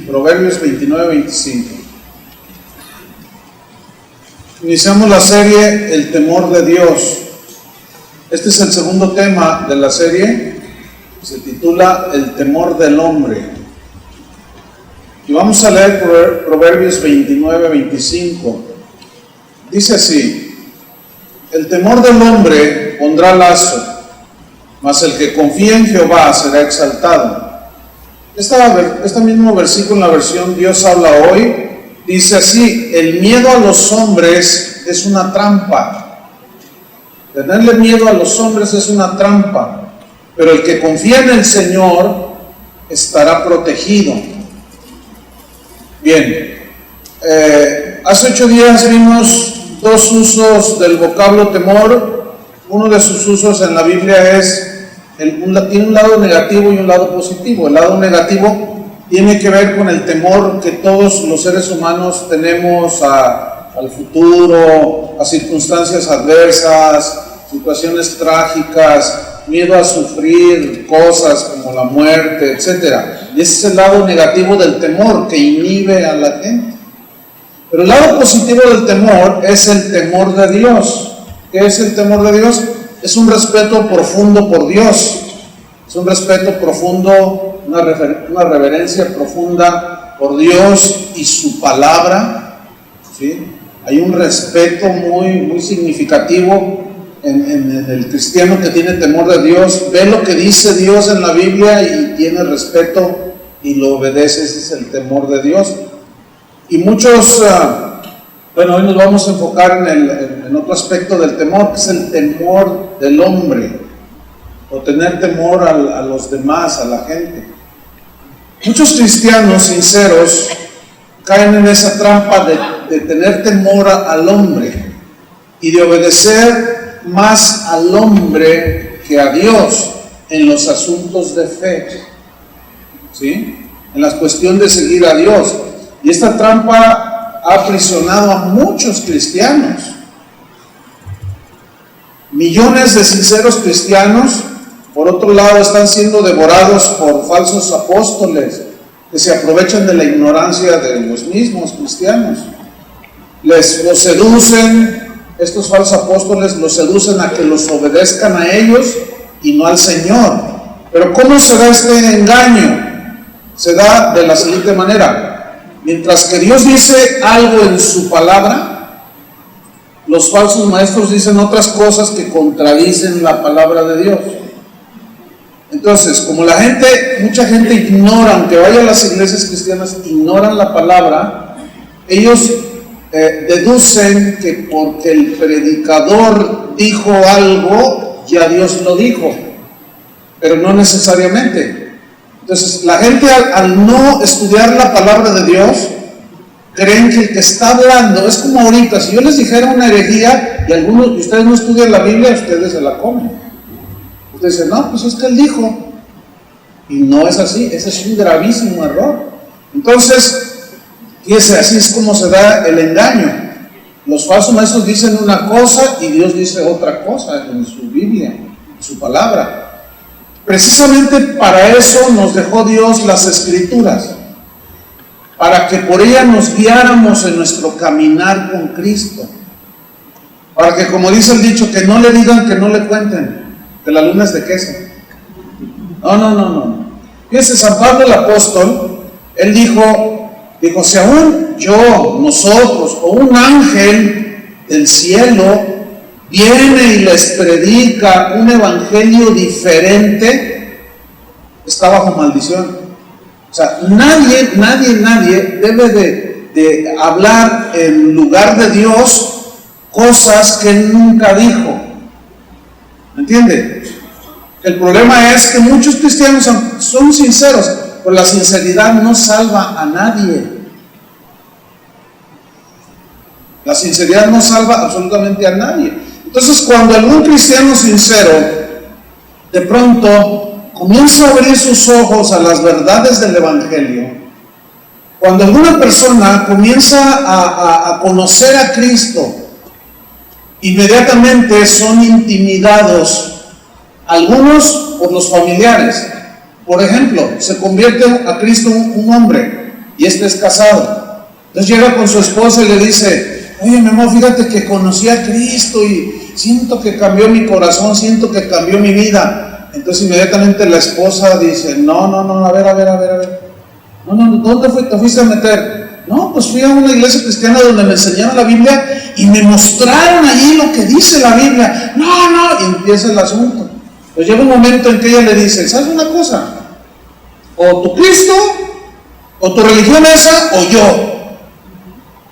Proverbios 29-25. Iniciamos la serie El temor de Dios. Este es el segundo tema de la serie. Se titula El temor del hombre. Y vamos a leer Proverbios 29-25. Dice así: el temor del hombre pondrá lazo, mas el que confía en Jehová será exaltado. Este mismo versículo en la versión Dios habla hoy, dice así: el miedo a los hombres es una trampa. Tenerle miedo a los hombres es una trampa, pero el que confía en el Señor estará protegido. Bien, hace 8 días vimos dos usos del vocablo temor. Uno de sus usos en la Biblia es tiene un lado negativo y un lado positivo. El lado negativo tiene que ver con el temor que todos los seres humanos tenemos al futuro, a circunstancias adversas, situaciones trágicas, miedo a sufrir cosas como la muerte, etc. Y ese es el lado negativo del temor que inhibe a la gente. Pero el lado positivo del temor es el temor de Dios. ¿Qué es el temor de Dios? Es un respeto profundo por Dios, es un respeto profundo, una reverencia profunda por Dios y su palabra, ¿sí? Hay un respeto muy significativo en el cristiano que tiene temor de Dios, ve lo que dice Dios en la Biblia y tiene respeto y lo obedece. Ese es el temor de Dios. Y muchos... hoy nos vamos a enfocar en otro aspecto del temor, que es el temor del hombre, o tener temor a los demás, a la gente. Muchos cristianos sinceros caen en esa trampa de tener temor al hombre y de obedecer más al hombre que a Dios en los asuntos de fe, ¿sí? En la cuestión de seguir a Dios. Y esta trampa ha aprisionado a muchos cristianos. Millones de sinceros cristianos, por otro lado, están siendo devorados por falsos apóstoles que se aprovechan de la ignorancia de los mismos cristianos. Los seducen, estos falsos apóstoles los seducen a que los obedezcan a ellos y no al Señor. Pero ¿cómo se da este engaño? Se da de la siguiente manera: mientras que Dios dice algo en su palabra, los falsos maestros dicen otras cosas que contradicen la palabra de Dios. Entonces, como mucha gente ignora, aunque vaya a las iglesias cristianas, ignoran la palabra, ellos deducen que porque el predicador dijo algo, ya Dios lo dijo, pero no necesariamente. Entonces, la gente al no estudiar la palabra de Dios, creen que el que está hablando, es como ahorita, si yo les dijera una herejía y algunos de ustedes no estudian la Biblia, ustedes se la comen. Ustedes dicen, no, pues es que él dijo. Y no es así, ese es un gravísimo error. Entonces, fíjense, así es como se da el engaño. Los falsos maestros dicen una cosa y Dios dice otra cosa en su Biblia, en su palabra. Precisamente para eso nos dejó Dios las Escrituras, para que por ellas nos guiáramos en nuestro caminar con Cristo, para que, como dice el dicho, que no le digan, que no le cuenten, que la luna es de queso. No. Fíjense, San Pablo el apóstol, él dijo, si aún nosotros o un ángel del cielo viene y les predica un evangelio diferente, está bajo maldición. O sea, nadie debe de hablar en lugar de Dios cosas que él nunca dijo. ¿Me entiende? El problema es que muchos cristianos son sinceros, pero la sinceridad no salva a nadie. La sinceridad no salva absolutamente a nadie. Entonces, cuando algún cristiano sincero de pronto comienza a abrir sus ojos a las verdades del Evangelio, cuando alguna persona comienza a conocer a Cristo, inmediatamente son intimidados, algunos por los familiares, Por ejemplo, se convierte a Cristo un hombre y este es casado. Entonces llega con su esposa y le dice: oye, mi amor, fíjate que conocí a Cristo y siento que cambió mi corazón, siento que cambió mi vida. Entonces inmediatamente la esposa dice: no, a ver. No, ¿dónde te fuiste a meter? No, pues fui a una iglesia cristiana donde me enseñaron la Biblia y me mostraron allí lo que dice la Biblia. No, y empieza el asunto. Pues llega un momento en que ella le dice: ¿sabes una cosa? O tu Cristo, o tu religión esa, o yo.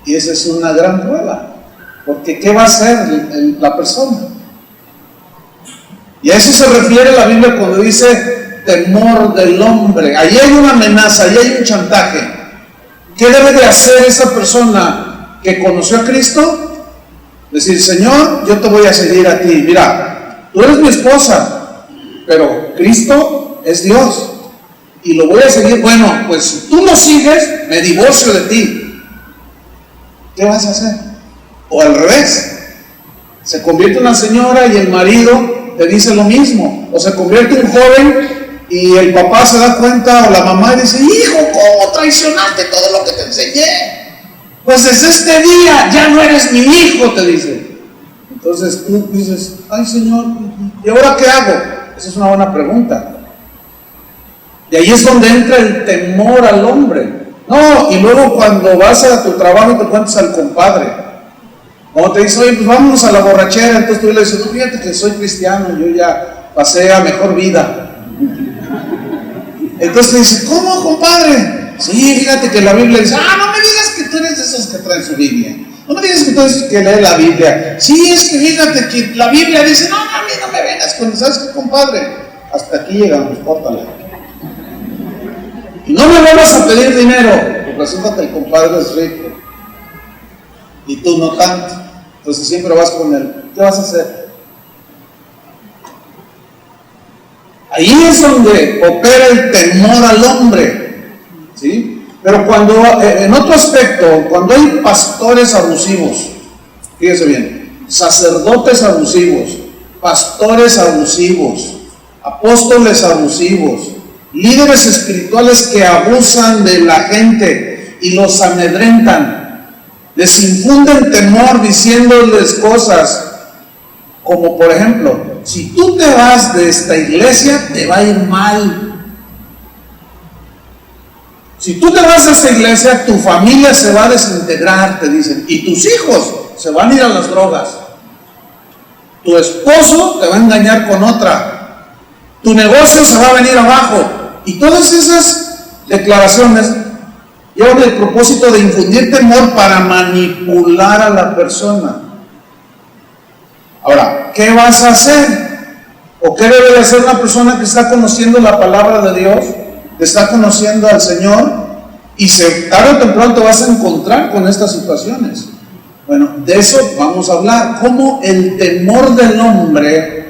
Y esa es una gran prueba, porque ¿qué va a hacer la persona? Y a eso se refiere la Biblia cuando dice temor del hombre. Ahí hay una amenaza, ahí hay un chantaje. ¿Qué debe de hacer esa persona que conoció a Cristo? Decir: Señor, yo te voy a seguir a ti. Mira, tú eres mi esposa, pero Cristo es Dios y lo voy a seguir. Bueno, pues si tú lo sigues, me divorcio de ti. ¿Qué vas a hacer? O al revés, se convierte una señora y el marido te dice lo mismo. O se convierte un joven y el papá se da cuenta, o la mamá dice: hijo, ¿cómo traicionaste todo lo que te enseñé? Pues desde este día ya no eres mi hijo, te dice. Entonces tú dices: ay, Señor, ¿y ahora qué hago? Esa es una buena pregunta. Y ahí es donde entra el temor al hombre. No, y luego cuando vas a tu trabajo y te cuentas al compadre, cuando te dice: oye, pues vámonos a la borrachera, entonces tú le dices: no, fíjate que soy cristiano, yo ya pasé a mejor vida. Entonces te dice: ¿cómo, compadre? Sí, fíjate que la Biblia dice. No me digas que tú eres de esos que traen su Biblia. No me digas que tú eres que lee la Biblia. Sí, es que fíjate que la Biblia dice. No, a mí no me vengas con, ¿sabes qué, compadre? Hasta aquí llegamos, córtale. Y no me vuelvas a pedir dinero, porque resulta que el compadre es rico y tú no tanto. Entonces siempre vas con él. ¿Qué vas a hacer? Ahí es donde opera el temor al hombre, ¿sí? Pero cuando, en otro aspecto, cuando hay pastores abusivos, fíjese bien, sacerdotes abusivos, pastores abusivos, apóstoles abusivos, líderes espirituales que abusan de la gente y los amedrentan, les infunden temor diciéndoles cosas como, por ejemplo: si tú te vas de esta iglesia, te va a ir mal. Si tú te vas de esta iglesia, tu familia se va a desintegrar, te dicen, y tus hijos se van a ir a las drogas. Tu esposo te va a engañar con otra. Tu negocio se va a venir abajo. Y todas esas declaraciones llevan el propósito de infundir temor para manipular a la persona. Ahora, ¿qué vas a hacer? ¿O qué debe de hacer una persona que está conociendo la palabra de Dios, que está conociendo al Señor, y tarde o temprano te vas a encontrar con estas situaciones? Bueno, de eso vamos a hablar. Cómo el temor del hombre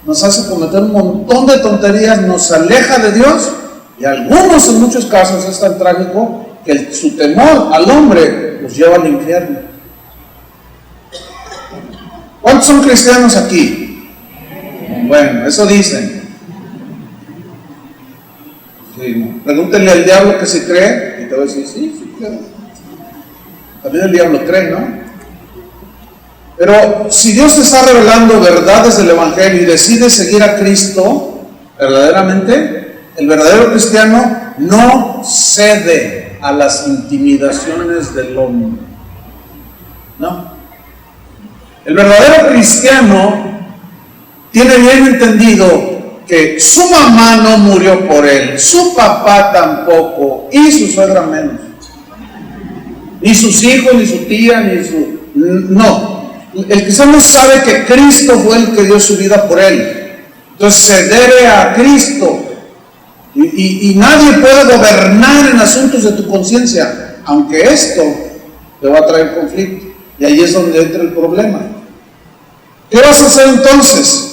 nos hace cometer un montón de tonterías, nos aleja de Dios, y algunos, en muchos casos, es tan trágico que su temor al hombre los lleva al infierno. ¿Cuántos son cristianos aquí? Bueno, eso dicen. Sí, pregúntenle al diablo que si cree, y te va a decir: sí, creo. También el diablo cree, ¿no? Pero si Dios te está revelando verdades del Evangelio y decides seguir a Cristo, verdaderamente, el verdadero cristiano no cede a las intimidaciones del hombre. No. El verdadero cristiano tiene bien entendido que su mamá no murió por él, su papá tampoco, y su suegra menos. Ni sus hijos, ni su tía, ni su... No. El cristiano sabe que Cristo fue el que dio su vida por él. Entonces se debe a Cristo. Y nadie puede gobernar en asuntos de tu conciencia, aunque esto te va a traer conflicto. Y ahí es donde entra el problema. ¿Qué vas a hacer entonces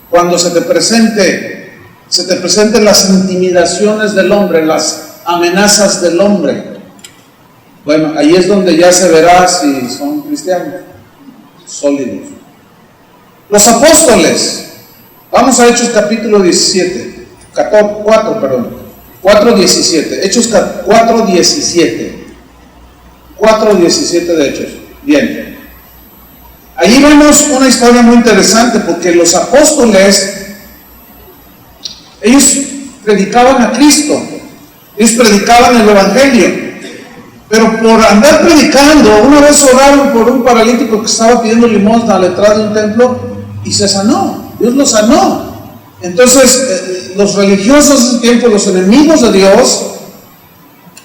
cuando se te presenten las intimidaciones del hombre, las amenazas del hombre? Bueno, ahí es donde ya se verá si son cristianos sólidos. Los apóstoles, vamos a Hechos capítulo 17. 4:17. Hechos 4:17. 4:17 de Hechos. Bien. Ahí vemos una historia muy interesante porque los apóstoles, ellos predicaban a Cristo, ellos predicaban el Evangelio, pero por andar predicando, una vez oraron por un paralítico que estaba pidiendo limosna a la entrada de un templo y se sanó, Dios lo sanó. Entonces los religiosos de ese tiempo, los enemigos de Dios,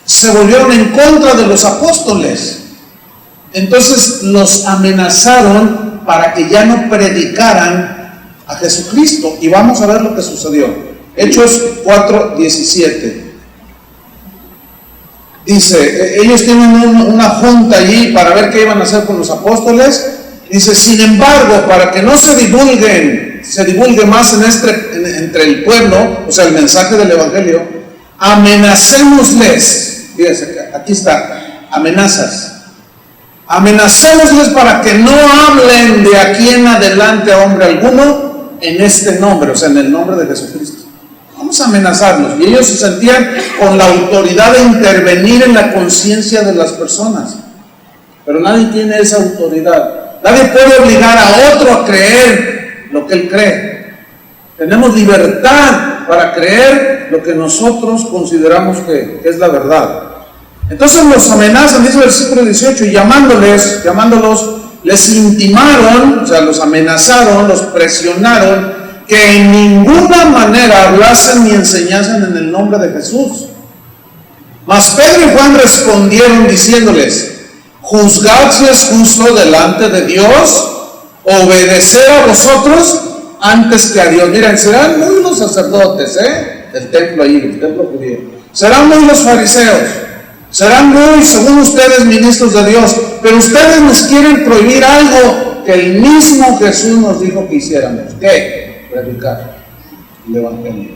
se volvieron en contra de los apóstoles. Entonces los amenazaron para que ya no predicaran a Jesucristo. Y vamos a ver lo que sucedió. Hechos 4:17. Dice, ellos tienen una junta allí para ver qué iban a hacer con los apóstoles. Dice, sin embargo, para que no se divulgue más entre el pueblo, o sea, el mensaje del Evangelio, amenacémosles. Fíjense, aquí está, amenazas. Amenacémosles para que no hablen de aquí en adelante a hombre alguno en este nombre, o sea, en el nombre de Jesucristo. Vamos a amenazarlos. Y ellos se sentían con la autoridad de intervenir en la conciencia de las personas. Pero nadie tiene esa autoridad. Nadie puede obligar a otro a creer lo que él cree. Tenemos libertad para creer lo que nosotros consideramos que es la verdad. Entonces los amenazan, dice el versículo 18, y llamándolos, les intimaron, o sea, los amenazaron, los presionaron, que en ninguna manera hablasen ni enseñasen en el nombre de Jesús. Mas Pedro y Juan respondieron diciéndoles, juzgad si es justo delante de Dios obedecer a vosotros antes que a Dios. Miren, serán muy los sacerdotes del templo ahí, el templo judío. Serán muy los fariseos. Serán muy, según ustedes, ministros de Dios. Pero ustedes nos quieren prohibir algo que el mismo Jesús nos dijo que hiciéramos. ¿Qué? Predicar el Evangelio.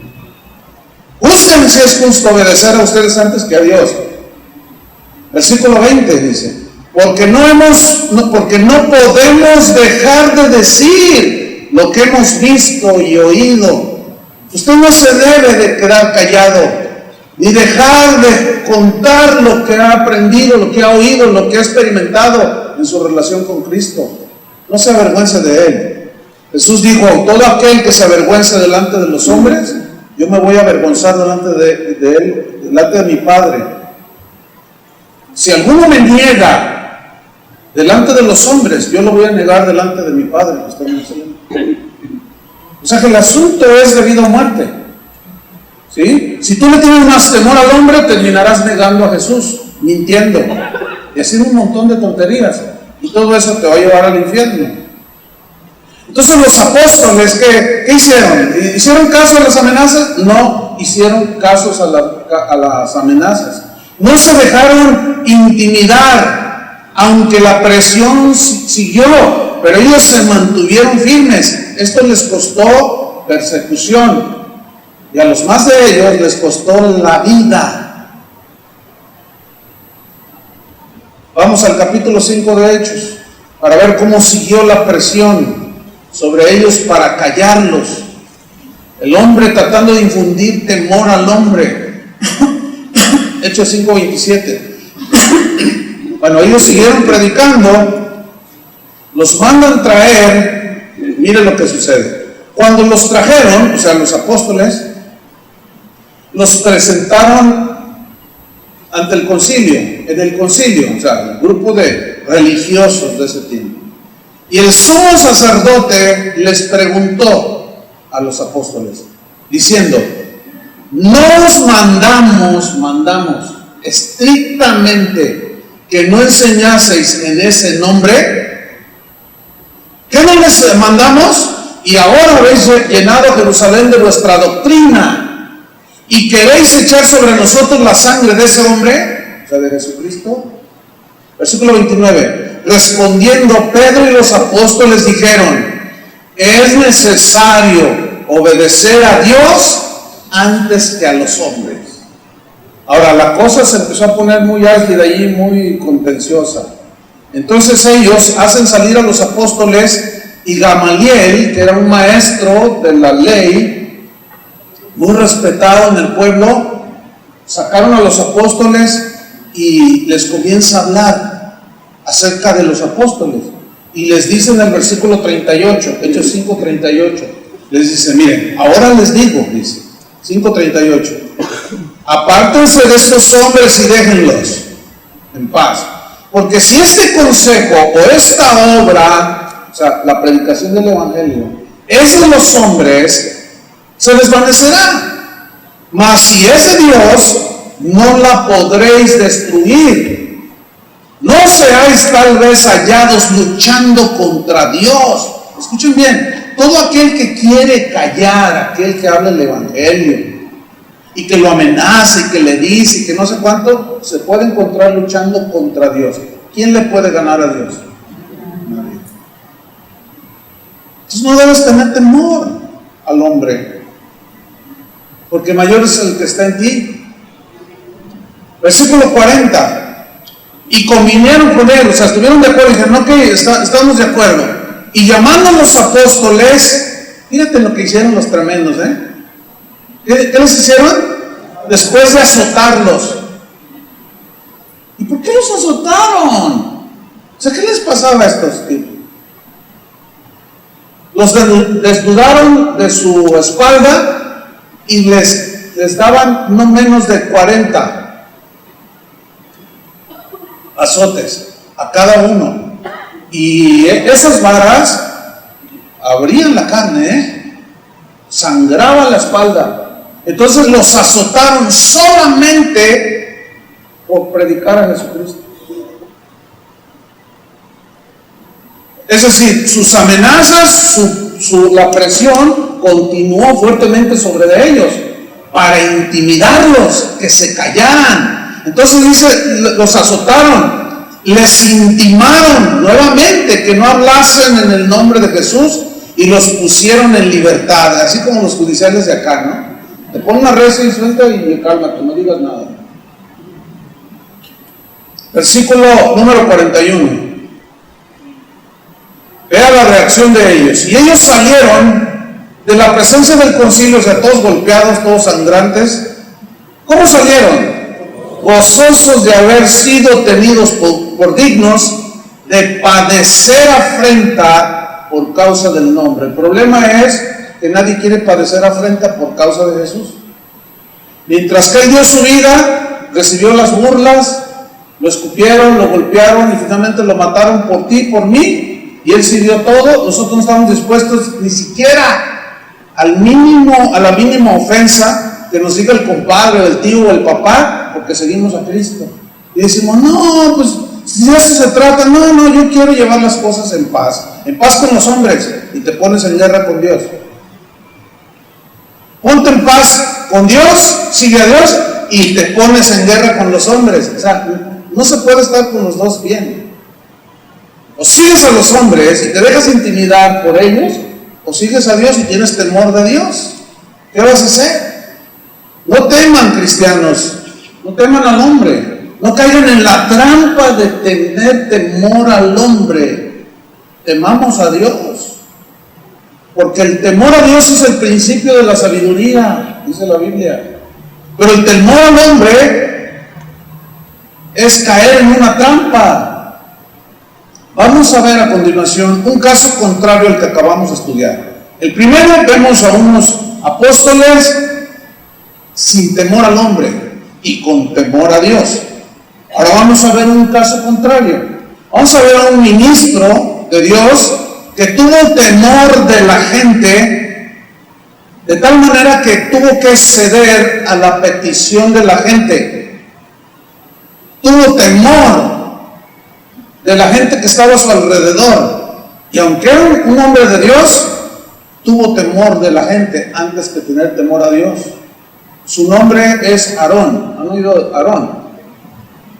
Juzguen si es justo obedecer a ustedes antes que a Dios. Versículo 20 dice, porque no podemos dejar de decir lo que hemos visto y oído. Usted no se debe de quedar callado, ni dejar de contar lo que ha aprendido, lo que ha oído, lo que ha experimentado en su relación con Cristo. No se avergüence de él. Jesús dijo, todo aquel que se avergüence delante de los hombres, yo me voy a avergonzar delante de él, delante de mi Padre. Si alguno me niega delante de los hombres, yo lo voy a negar delante de mi Padre que está en el cielo. O sea que el asunto es de vida o muerte. ¿Sí? Si tú le tienes más temor al hombre, terminarás negando a Jesús, mintiendo y haciendo un montón de tonterías. Y todo eso te va a llevar al infierno. Entonces los apóstoles, ¿qué hicieron? ¿Hicieron caso a las amenazas? No hicieron caso a las amenazas. No se dejaron intimidar, aunque la presión siguió, pero ellos se mantuvieron firmes. Esto les costó persecución, y a los más de ellos les costó la vida. Vamos al capítulo 5 de Hechos, para ver cómo siguió la presión sobre ellos para callarlos. El hombre tratando de infundir temor al hombre. Hechos 5:27. Bueno, ellos siguieron predicando, los mandan traer. Miren lo que sucede. Cuando los trajeron, o sea, los apóstoles, los presentaron ante el concilio, en el concilio, o sea, el grupo de religiosos de ese tiempo. Y el sumo sacerdote les preguntó a los apóstoles, diciendo, nos mandamos estrictamente que no enseñaseis en ese nombre. ¿Qué no les mandamos? Y ahora habéis llenado Jerusalén de vuestra doctrina y queréis echar sobre nosotros la sangre de ese hombre, o sea, de Jesucristo. Versículo 29. Respondiendo Pedro y los apóstoles dijeron, es necesario obedecer a Dios antes que a los hombres. Ahora la cosa se empezó a poner muy álgida y muy contenciosa. Entonces ellos hacen salir a los apóstoles, y Gamaliel, que era un maestro de la ley, muy respetado en el pueblo. Sacaron a los apóstoles y les comienza a hablar acerca de los apóstoles. Y les dice en el versículo 38, Hechos 5:38, les dice, miren, ahora les digo, dice, 5:38, apártense de estos hombres y déjenlos en paz. Porque si este consejo o esta obra, o sea, la predicación del evangelio, es de los hombres, se desvanecerá. Mas si es de Dios, no la podréis destruir. No seáis tal vez hallados luchando contra Dios. Escuchen bien, todo aquel que quiere callar, aquel que habla el evangelio y que lo amenaza y que le dice y que no sé cuánto, se puede encontrar luchando contra Dios. ¿Quién le puede ganar a Dios? Nadie. Entonces no debes tener temor al hombre, porque mayor es el que está en ti. Versículo 40. Y convinieron con él, o sea, estuvieron de acuerdo y dijeron, ok, estamos de acuerdo. Y llamando a los apóstoles, fíjate lo que hicieron los tremendos, ¿Qué les hicieron? Después de azotarlos. ¿Y por qué los azotaron? O sea, ¿qué les pasaba a estos tipos? Los desnudaron de su espalda y les daban no menos de 40 azotes a cada uno. Y esas varas abrían la carne, sangraba la espalda. Entonces los azotaron solamente por predicar a Jesucristo. Es decir, sus amenazas, la presión continuó fuertemente sobre ellos para intimidarlos, que se callaran. Entonces dice, los azotaron, les intimaron nuevamente que no hablasen en el nombre de Jesús y los pusieron en libertad, así como los judiciales de acá, ¿no? Te ponen una recia y suelta y cálmate, no digas nada. Versículo número 41. Vea la reacción de ellos. Y ellos salieron de la presencia del concilio, o sea, todos golpeados, todos sangrantes. ¿Cómo salieron? Gozosos de haber sido tenidos por dignos de padecer afrenta por causa del nombre. El problema es que nadie quiere padecer afrenta por causa de Jesús. Mientras que él dio su vida, recibió las burlas, lo escupieron, lo golpearon y finalmente lo mataron por ti, por mí, y él sirvió todo. Nosotros no estamos dispuestos ni siquiera a la mínima ofensa que nos diga el compadre, el tío o el papá, porque seguimos a Cristo. Y decimos, no, pues si de eso se trata, no, yo quiero llevar las cosas en paz con los hombres, y te pones en guerra con Dios. Ponte en paz con Dios, sigue a Dios, y te pones en guerra con los hombres. O sea, no se puede estar con los dos bien. O sigues a los hombres y te dejas intimidar por ellos, o sigues a Dios y tienes temor de Dios. ¿Qué vas a hacer? No teman, cristianos, no teman al hombre, no caigan en la trampa de tener temor al hombre. Temamos a Dios, porque el temor a Dios es el principio de la sabiduría, dice la Biblia. Pero el temor al hombre es caer en una trampa. Vamos a ver a continuación un caso contrario al que acabamos de estudiar. El primero, vemos a unos apóstoles sin temor al hombre y con temor a Dios. Ahora vamos a ver un caso contrario. Vamos a ver a un ministro de Dios que tuvo temor de la gente, de tal manera que tuvo que ceder a la petición de la gente. Tuvo temor de la gente que estaba a su alrededor, y aunque era un hombre de Dios, tuvo temor de la gente antes que tener temor a Dios. Su nombre es Aarón. ¿Han oído Aarón?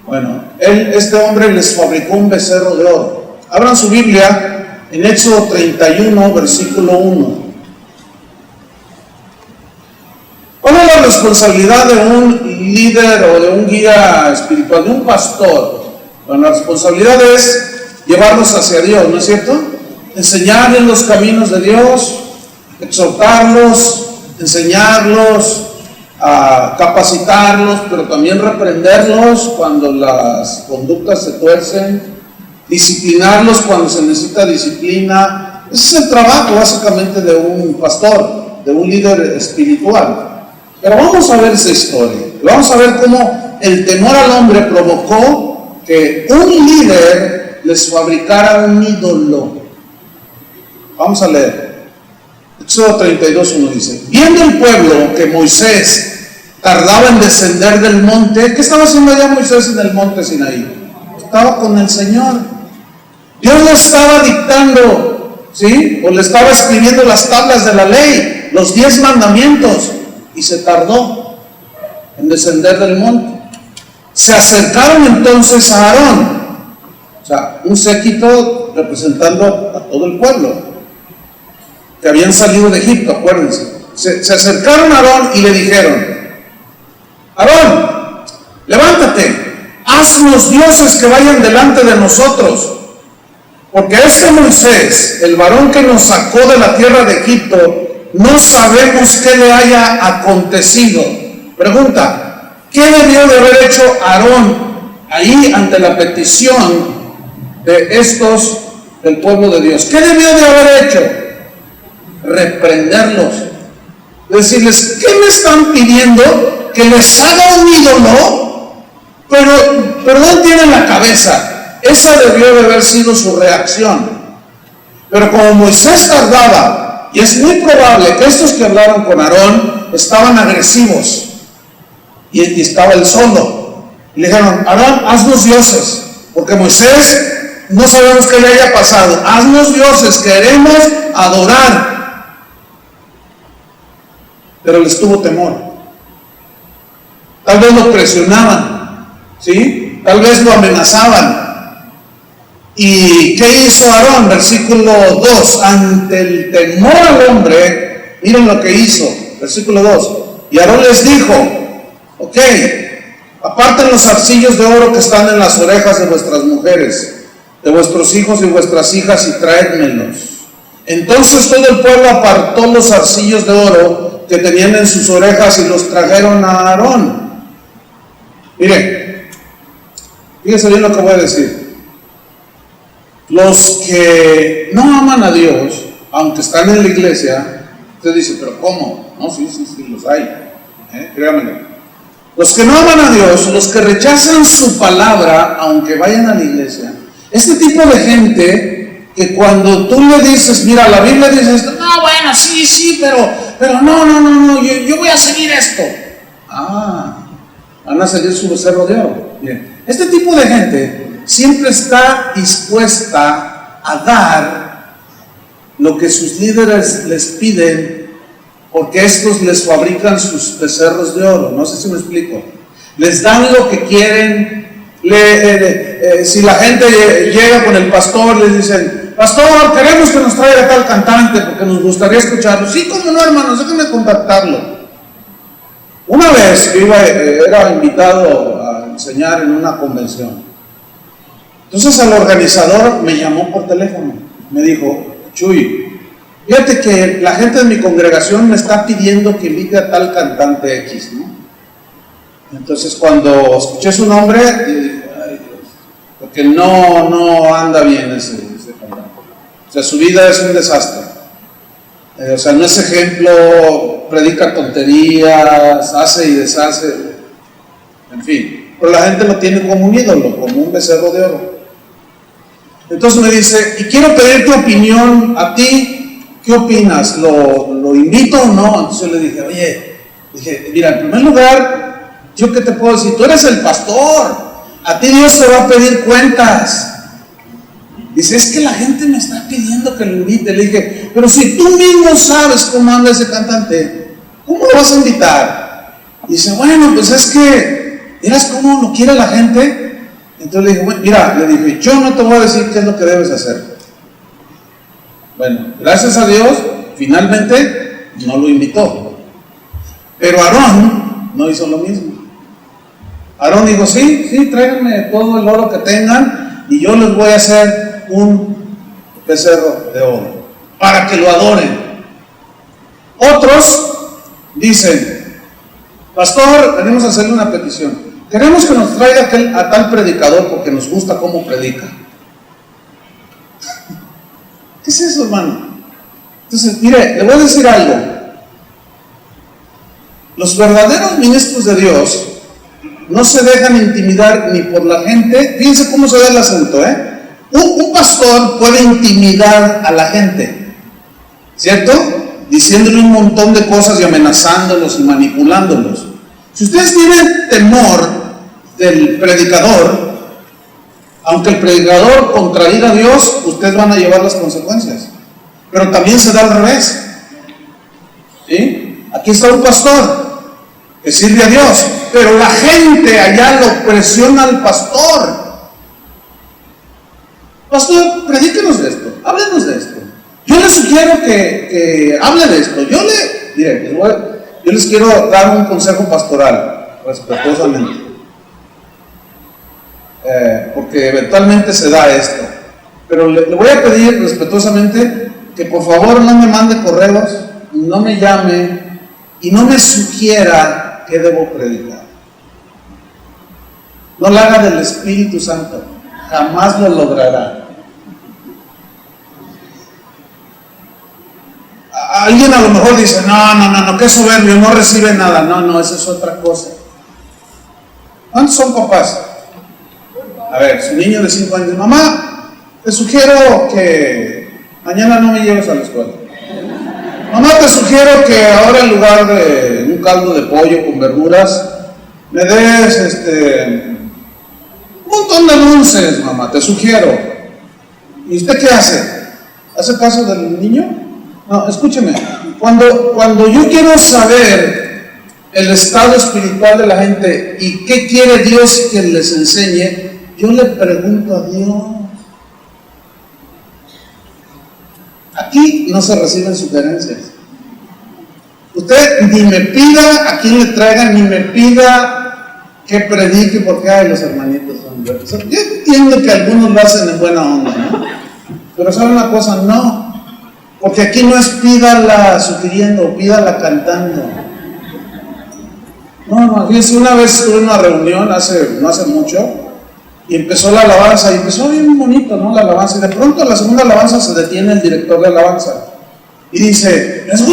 Bueno, este hombre les fabricó un becerro de oro. Abran su Biblia en Éxodo 31, versículo 1. ¿Cuál es la responsabilidad de un líder o de un guía espiritual, de un pastor? Bueno, la responsabilidad es llevarlos hacia Dios, ¿no es cierto? Enseñarles los caminos de Dios, exhortarlos, enseñarlos, a capacitarlos, pero también reprenderlos cuando las conductas se tuercen, disciplinarlos cuando se necesita disciplina. Ese es el trabajo básicamente de un pastor, de un líder espiritual. Pero vamos a ver esa historia, vamos a ver cómo el temor al hombre provocó que un líder les fabricara un ídolo. Vamos a leer. Éxodo 32:1 dice: viendo el pueblo que Moisés tardaba en descender del monte. ¿Qué estaba haciendo allá Moisés en el monte Sinaí? Estaba con el Señor. Dios le estaba dictando, ¿sí? O le estaba escribiendo las tablas de la ley, los 10 mandamientos, y se tardó en descender del monte. Se acercaron entonces a Aarón, o sea, un séquito representando a todo el pueblo que habían salido de Egipto, acuérdense. Se acercaron a Aarón y le dijeron: Aarón, levántate, haznos dioses que vayan delante de nosotros, porque este Moisés, el varón que nos sacó de la tierra de Egipto, no sabemos qué le haya acontecido. Pregunta: ¿qué debió de haber hecho Aarón ahí ante la petición de estos del pueblo de Dios? ¿Qué debió de haber hecho? Reprenderlos, decirles: ¿qué me están pidiendo? ¿Que les haga un ídolo? Pero no tienen la cabeza. Esa debió de haber sido su reacción. Pero como Moisés tardaba, y es muy probable que estos que hablaron con Aarón estaban agresivos, y estaba él solo, y le dijeron: Aarón, haznos dioses, porque Moisés no sabemos qué le haya pasado, haznos dioses, queremos adorar. Pero les tuvo temor. Tal vez lo presionaban, ¿sí? Tal vez lo amenazaban. ¿Y qué hizo Aarón? Versículo 2: ante el temor al hombre, miren lo que hizo. Versículo 2: y Aarón les dijo: ok, aparten los zarcillos de oro que están en las orejas de vuestras mujeres, de vuestros hijos y vuestras hijas, y traédmelos. Entonces todo el pueblo apartó los zarcillos de oro que tenían en sus orejas y los trajeron a Aarón. Miren, fíjense bien lo que voy a decir. Los que no aman a Dios, aunque están en la iglesia, usted dice: ¿pero cómo? No, sí, los hay. Créanmelo. Los que no aman a Dios, los que rechazan su palabra, aunque vayan a la iglesia, este tipo de gente que cuando tú le dices: mira, la Biblia dice esto, no, bueno, sí, pero no, yo voy a seguir esto. Van a seguir su becerro de oro. Bien, este tipo de gente siempre está dispuesta a dar lo que sus líderes les piden, porque estos les fabrican sus becerros de oro. No sé si me explico. Les dan lo que quieren. Si la gente llega con el pastor, les dicen: pastor, queremos que nos traiga tal cantante porque nos gustaría escucharlo. Sí, cómo no, hermanos, déjenme contactarlo. Una vez yo era invitado a enseñar en una convención. Entonces el organizador me llamó por teléfono. Me dijo: Chuy, fíjate que la gente de mi congregación me está pidiendo que invite a tal cantante X, ¿no? Entonces cuando escuché su nombre, dije: ay Dios, porque no anda bien ese cantante. O sea, su vida es un desastre. O sea, no es ejemplo, predica tonterías, hace y deshace, en fin. Pero la gente lo tiene como un ídolo, como un becerro de oro. Entonces me dice: y quiero pedir tu opinión a ti, ¿qué opinas? ¿Lo invito o no? Entonces yo le dije: mira, en primer lugar, ¿yo qué te puedo decir? Tú eres el pastor, a ti Dios te va a pedir cuentas. Dice: es que la gente me está pidiendo que lo invite. Le dije: pero si tú mismo sabes cómo anda ese cantante, ¿cómo lo vas a invitar? Dice: bueno, pues es que, ¿miras cómo lo quiere la gente? Entonces le dije: bueno, mira, le dije, yo no te voy a decir qué es lo que debes hacer. Bueno, gracias a Dios, finalmente no lo invitó. Pero Aarón no hizo lo mismo. Aarón dijo: sí, tráiganme todo el oro que tengan y yo les voy a hacer un becerro de oro para que lo adoren. Otros Dicen: pastor, venimos a hacerle una petición. Queremos que nos traiga a tal predicador porque nos gusta cómo predica. ¿Qué es eso, hermano? Entonces, mire, le voy a decir algo. Los verdaderos ministros de Dios no se dejan intimidar ni por la gente. Fíjense cómo se da el asunto, Un pastor puede intimidar a la gente, ¿cierto? Diciéndole un montón de cosas y amenazándolos y manipulándolos. Si ustedes tienen temor del predicador, aunque el predicador contradiga a Dios, ustedes van a llevar las consecuencias. Pero también se da al revés. ¿Sí? Aquí está un pastor que sirve a Dios, pero la gente allá lo presiona al pastor. Pastor, predíquenos de esto, háblenos de esto. Yo les sugiero que hable de esto. Yo les quiero dar un consejo pastoral, respetuosamente, porque eventualmente se da esto. Pero le voy a pedir respetuosamente que por favor no me mande correos, no me llame y no me sugiera que debo predicar. No lo haga del Espíritu Santo, jamás lo logrará. Alguien a lo mejor dice: no, qué soberbio, no recibe nada. No, esa es otra cosa. ¿Cuántos son papás? A ver, su niño de 5 años: mamá, te sugiero que mañana no me lleves a la escuela. Mamá, te sugiero que ahora en lugar de un caldo de pollo con verduras, me des un montón de dulces, mamá, te sugiero. ¿Y usted qué hace? ¿Hace caso del niño? No, escúcheme. Cuando yo quiero saber el estado espiritual de la gente y qué quiere Dios que les enseñe, yo le pregunto a Dios. Aquí no se reciben sugerencias. Usted ni me pida a quién le traiga, ni me pida que predique, porque los hermanitos son buenos. Yo entiendo que algunos lo hacen en buena onda, ¿no? Pero ¿saben una cosa? No. Porque aquí no es pídala sugiriendo, pídala cantando. No, fíjense, una vez estuve en una reunión no hace mucho, y empezó la alabanza, y empezó bien bonito, ¿no? La alabanza, y de pronto en la segunda alabanza se detiene el director de alabanza, y dice: ¿les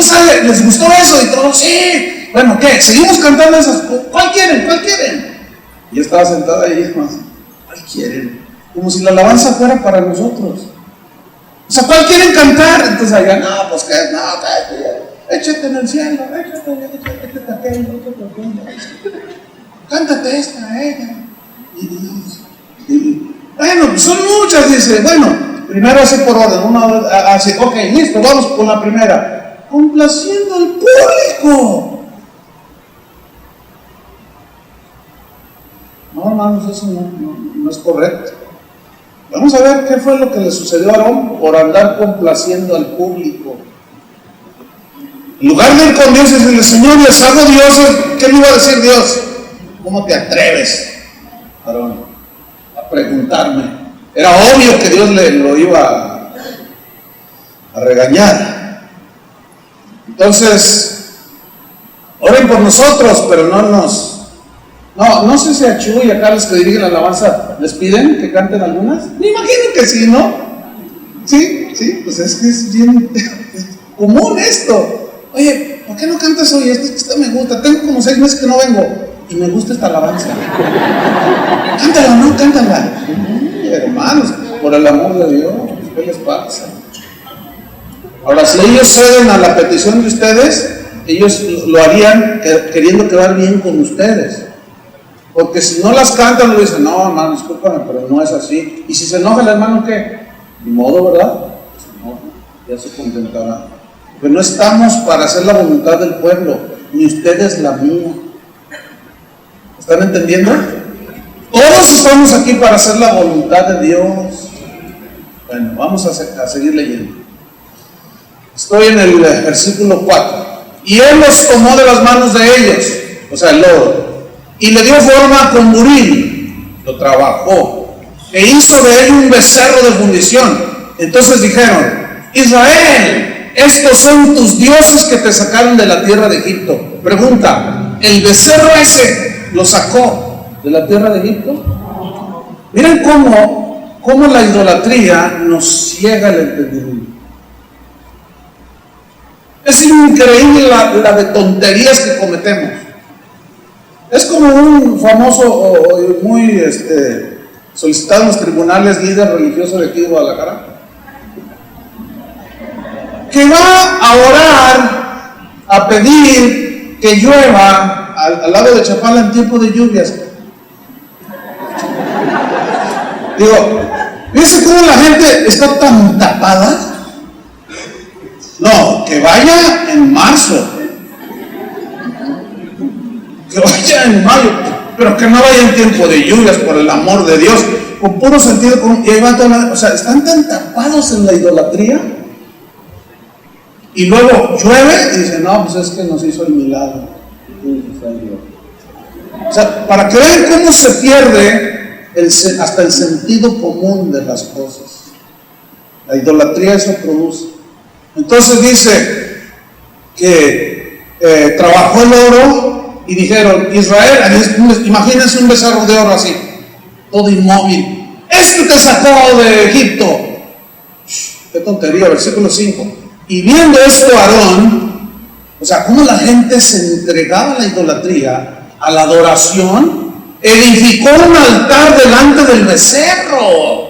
gustó eso? Y todos: sí. Bueno, ¿qué? ¿Seguimos cantando esas? ¿Cuál quieren? Y yo estaba sentada ahí, ¿cuál quieren? Como si la alabanza fuera para nosotros. O sea, ¿cuál quieren cantar? Entonces allá: no, pues qué, échate en el cielo, échate aquello, cántate esta, ella. Y bueno, pues son muchas, dice. Bueno, primero así por orden, así, ok, listo, vamos con la primera. Complaciendo al público. No, hermanos, eso no es correcto. Vamos a ver qué fue lo que le sucedió a Aarón por andar complaciendo al público. En lugar de ir con Dios y decirle: Señor, les hago dioses, ¿qué le iba a decir Dios? ¿Cómo te atreves, Aarón, a preguntarme? Era obvio que Dios lo iba a regañar. Entonces, oren por nosotros, pero no sé si a Chu y a Carlos, que dirigen la alabanza, les piden que canten algunas. Me imagino que sí, ¿no? Sí, pues es que es bien común esto. Oye, ¿por qué no cantas hoy? Esta me gusta. Tengo como 6 meses que no vengo y me gusta esta alabanza. Cántala, ¿no? Cántala. Hermanos, por el amor de Dios, ¿qué les pasa? Ahora, si ellos ceden a la petición de ustedes, ellos lo harían queriendo quedar bien con ustedes. Porque si no las cantan, le dicen: no, hermano, discúlpame, pero no es así. Y si se enoja el hermano, ¿qué? Ni modo, ¿verdad? Se enoja, ya se contentará. Porque no estamos para hacer la voluntad del pueblo, ni ustedes la mía. ¿Están entendiendo? Todos estamos aquí para hacer la voluntad de Dios. Bueno, vamos a seguir leyendo. Estoy en el versículo 4. Y él los tomó de las manos de ellos, o sea, el lodo, y le dio forma con buril, lo trabajó, e hizo de él un becerro de fundición. Entonces dijeron: Israel, estos son tus dioses que te sacaron de la tierra de Egipto. Pregunta, ¿el becerro ese lo sacó de la tierra de Egipto? Miren cómo la idolatría nos ciega el entendimiento. Es increíble la de tonterías que cometemos. Es como un famoso, muy solicitado en los tribunales, líder religioso de aquí de Guadalajara, que va a orar, a pedir que llueva al lado de Chapala en tiempo de lluvias. Digo, fíjense cómo la gente está tan tapada. No, que vaya en marzo, que vaya en mayo, pero que no vaya en tiempo de lluvias, por el amor de Dios, con puro sentido común. Y ahí va toda o sea, están tan tapados en la idolatría. Y luego llueve y dicen, no, pues es que nos hizo el milagro. O sea, para que vean cómo se pierde hasta el sentido común de las cosas. La idolatría eso produce. Entonces dice que trabajó el oro y dijeron, Israel, imagínense un becerro de oro así, todo inmóvil. Este te sacó de Egipto. Qué tontería, versículo 5. Y viendo esto Aarón, o sea, cómo la gente se entregaba a la idolatría, a la adoración, edificó un altar delante del becerro.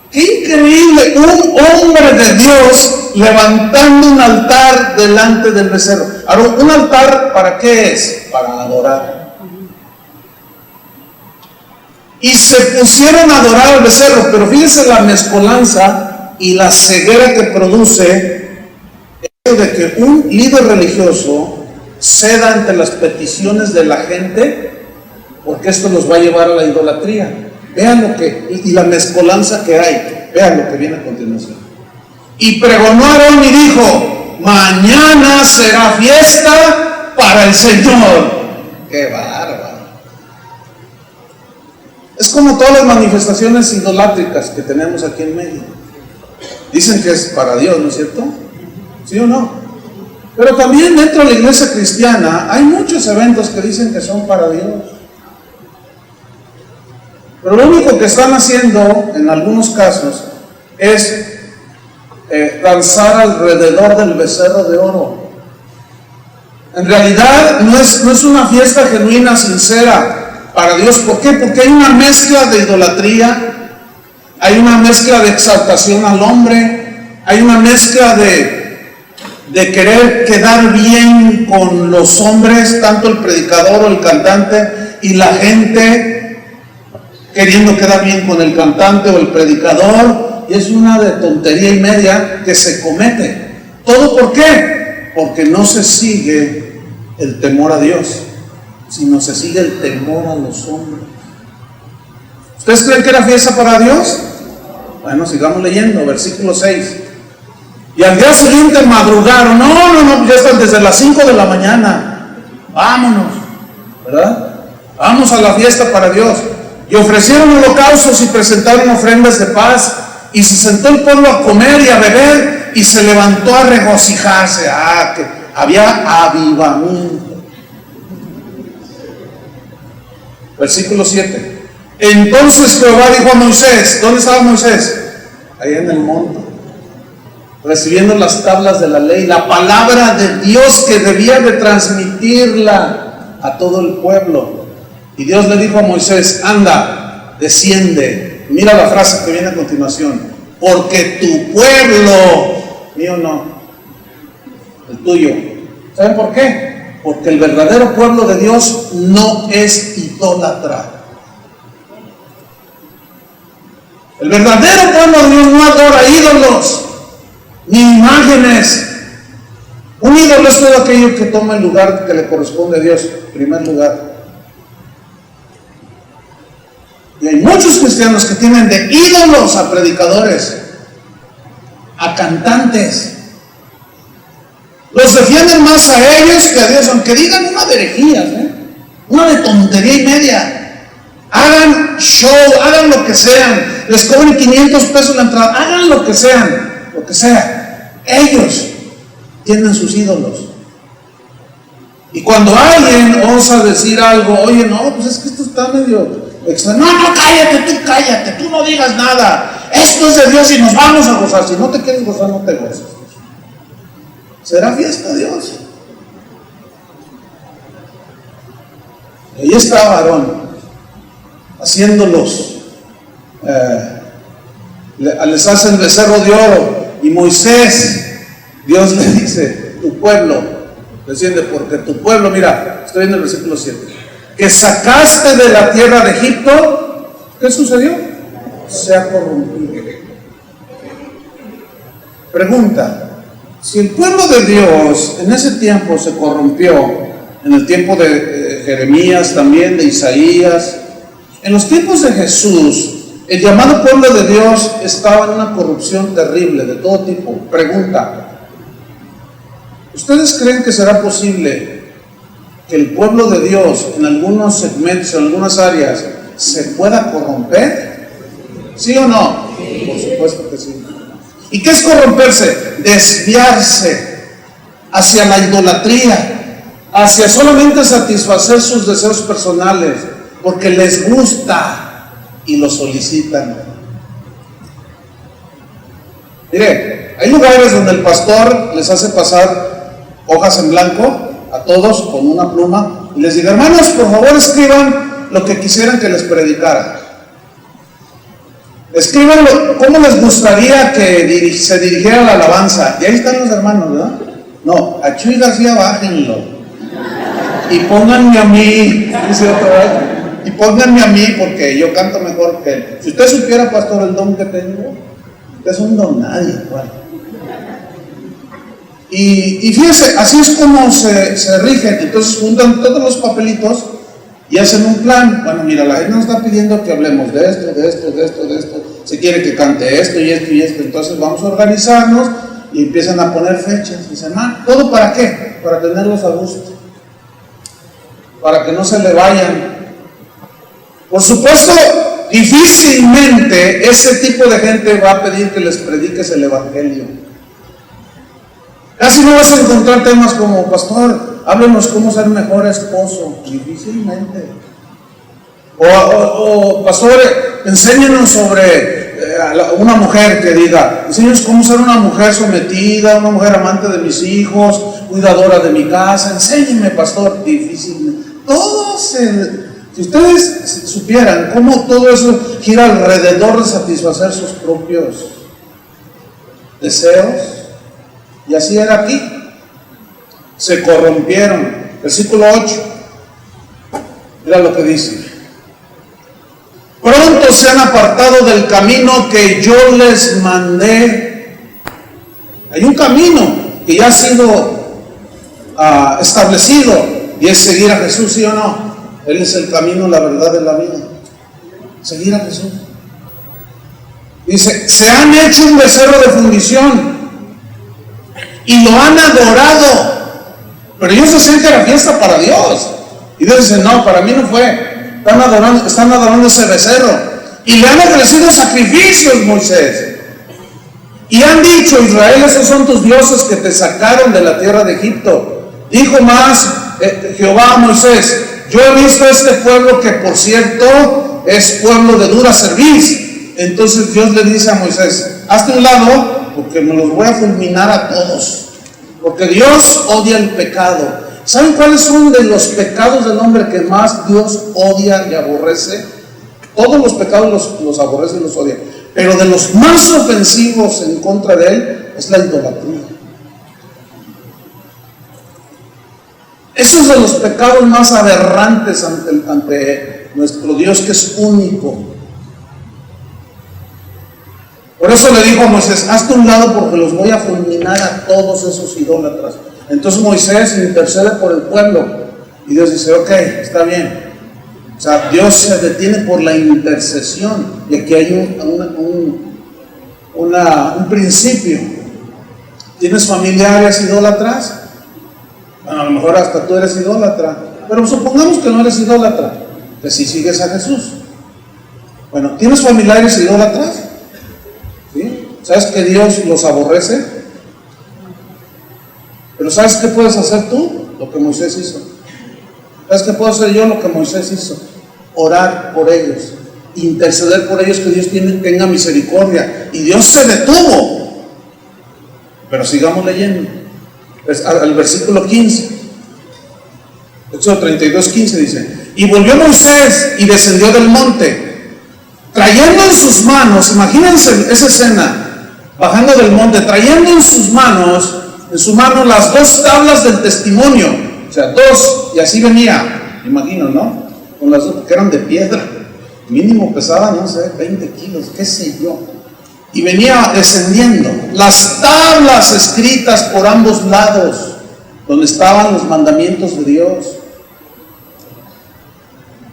¡Qué increíble! Un hombre de Dios levantando un altar delante del becerro. Aarón, ¿un altar para qué es? Para adorar. Y se pusieron a adorar al becerro, pero fíjense la mezcolanza y la ceguera que produce el hecho de que un líder religioso ceda ante las peticiones de la gente, porque esto los va a llevar a la idolatría. Vean lo que, y la mezcolanza que hay, vean lo que viene a continuación. Y pregonó Aarón y dijo, mañana será fiesta para el Señor. ¡Qué bárbaro! Es como todas las manifestaciones idolátricas que tenemos aquí en México. Dicen que es para Dios, ¿no es cierto? ¿Sí o no? Pero también dentro de la iglesia cristiana hay muchos eventos que dicen que son para Dios. Pero lo único que están haciendo en algunos casos es danzar alrededor del becerro de oro. En realidad no es una fiesta genuina, sincera para Dios. ¿Por qué? Porque hay una mezcla de idolatría, hay una mezcla de exaltación al hombre, hay una mezcla de querer quedar bien con los hombres, tanto el predicador o el cantante, y la gente queriendo quedar bien con el cantante o el predicador, y es una de tontería y media que se comete. ¿Todo por qué? Porque no se sigue el temor a Dios, sino se sigue el temor a los hombres. ¿Ustedes creen que era fiesta para Dios? Bueno, sigamos leyendo, versículo 6. Y al día siguiente madrugaron, no, ya están desde las 5 de la mañana, vámonos, ¿verdad? Vamos a la fiesta para Dios. Y ofrecieron holocaustos y presentaron ofrendas de paz, y se sentó el pueblo a comer y a beber, y se levantó a regocijarse. Que había avivamiento. Versículo 7. Entonces Jehová dijo a Moisés, ¿dónde estaba Moisés? Ahí en el monte, recibiendo las tablas de la ley, la palabra de Dios que debía de transmitirla a todo el pueblo. Y Dios le dijo a Moisés, anda, desciende. Mira la frase que viene a continuación. Porque tu pueblo, mío no, el tuyo. ¿Saben por qué? Porque el verdadero pueblo de Dios no es idólatra. El verdadero pueblo de Dios no adora ídolos ni imágenes. Un ídolo es todo aquello que toma el lugar que le corresponde a Dios, en primer lugar. Y hay muchos cristianos que tienen de ídolos a predicadores, a cantantes. Los defienden más a ellos que a Dios, aunque digan una de herejías, una de tontería y media. Hagan show, hagan lo que sean, les cobren 500 pesos la entrada, hagan lo que sean, lo que sea. Ellos tienen sus ídolos. Y cuando alguien osa decir algo, oye, no, pues es que esto está medio extraño. No, cállate, tú no digas nada. Esto es de Dios y nos vamos a gozar. Si no te quieres gozar, no te goces. ¿Será fiesta Dios? Y ahí está Aarón, haciéndolos. Les hace el becerro de oro. Y Moisés, Dios le dice, tu pueblo, desciende, porque tu pueblo, mira, estoy en el versículo 7, que sacaste de la tierra de Egipto, ¿qué sucedió? Se ha corrompido. Pregunta, si el pueblo de Dios en ese tiempo se corrompió, en el tiempo de Jeremías también, de Isaías, en los tiempos de Jesús, el llamado pueblo de Dios estaba en una corrupción terrible de todo tipo. Pregunta, ¿ustedes creen que será posible que el pueblo de Dios en algunos segmentos, en algunas áreas, se pueda corromper? ¿Sí o no? Sí. Por supuesto que sí. ¿Y qué es corromperse? Desviarse hacia la idolatría, hacia solamente satisfacer sus deseos personales, porque les gusta y lo solicitan. Mire, hay lugares donde el pastor les hace pasar hojas en blanco a todos con una pluma y les dice, hermanos, por favor escriban lo que quisieran que les predicara. Escríbanlo, ¿cómo les gustaría que se dirigiera la alabanza? Y ahí están los hermanos, ¿verdad? No, a Chuy García bájenlo y pónganme a mí, dice otra. Y pónganme a mí porque yo canto mejor que él. Si usted supiera, pastor, el don que tengo, usted es un don nadie. Bueno. Y fíjense, así es como se rigen. Entonces juntan todos los papelitos y hacen un plan. Bueno, mira, la gente nos está pidiendo que hablemos de esto, de esto, de esto, de esto. Se quiere que cante esto y esto y esto. Entonces vamos a organizarnos y empiezan a poner fechas. Dicen, ¿todo para qué? Para tenerlos a gusto. Para que no se le vayan. Por supuesto, difícilmente ese tipo de gente va a pedir que les prediques el evangelio. Casi no vas a encontrar temas como, pastor, háblenos cómo ser mejor esposo. Difícilmente. O pastor, enséñenos sobre una mujer que diga, enséñenos cómo ser una mujer sometida, una mujer amante de mis hijos, cuidadora de mi casa. Enséñenme, pastor. Difícilmente. Si ustedes supieran cómo todo eso gira alrededor de satisfacer sus propios deseos, y así era aquí, se corrompieron. Versículo 8, mira lo que dice: pronto se han apartado del camino que yo les mandé. Hay un camino que ya ha sido establecido, y es seguir a Jesús, ¿sí o no? Él es el camino, la verdad y la vida. Seguir a Jesús. Dice, se han hecho un becerro de fundición y lo han adorado. Pero ellos decían que era fiesta para Dios. Y Dios dice, no, para mí no fue. Están adorando ese becerro. Y le han ofrecido sacrificios, Moisés. Y han dicho, Israel, esos son tus dioses que te sacaron de la tierra de Egipto. Dijo más Jehová a Moisés, yo he visto a este pueblo que por cierto es pueblo de dura cerviz. Entonces Dios le dice a Moisés, hazte un lado porque me los voy a fulminar a todos. Porque Dios odia el pecado. ¿Saben cuáles son de los pecados del hombre que más Dios odia y aborrece? Todos los pecados los aborrece y los odia. Pero de los más ofensivos en contra de él es la idolatría. Esos son de los pecados más aberrantes ante nuestro Dios, que es único. Por eso le dijo a Moisés, hazte un lado porque los voy a fulminar a todos esos idólatras. Entonces Moisés intercede por el pueblo y Dios dice, ok, está bien. O sea, Dios se detiene por la intercesión, y aquí hay un principio. ¿Tienes familiares idólatras? Bueno, a lo mejor hasta tú eres idólatra, pero supongamos que no eres idólatra, que si sigues a Jesús. Bueno, ¿tienes familiares idólatras? ¿Sí? ¿Sabes que Dios los aborrece? Pero ¿sabes qué puedes hacer tú? lo que Moisés hizo. ¿Sabes qué puedo hacer yo? Lo que Moisés hizo: orar por ellos, interceder por ellos, que Dios tenga misericordia. Y Dios se detuvo. Pero sigamos leyendo. Al versículo 15, Éxodo 32:15 dice: y volvió Moisés y descendió del monte, trayendo en sus manos, imagínense esa escena, bajando del monte, trayendo en su mano las 2 tablas del testimonio, o sea, 2, y así venía, imagino, ¿no? Con las 2, que eran de piedra, mínimo pesaban, no sé, 20 kilos, qué sé yo, y venía descendiendo, las tablas escritas por ambos lados, donde estaban los mandamientos de Dios.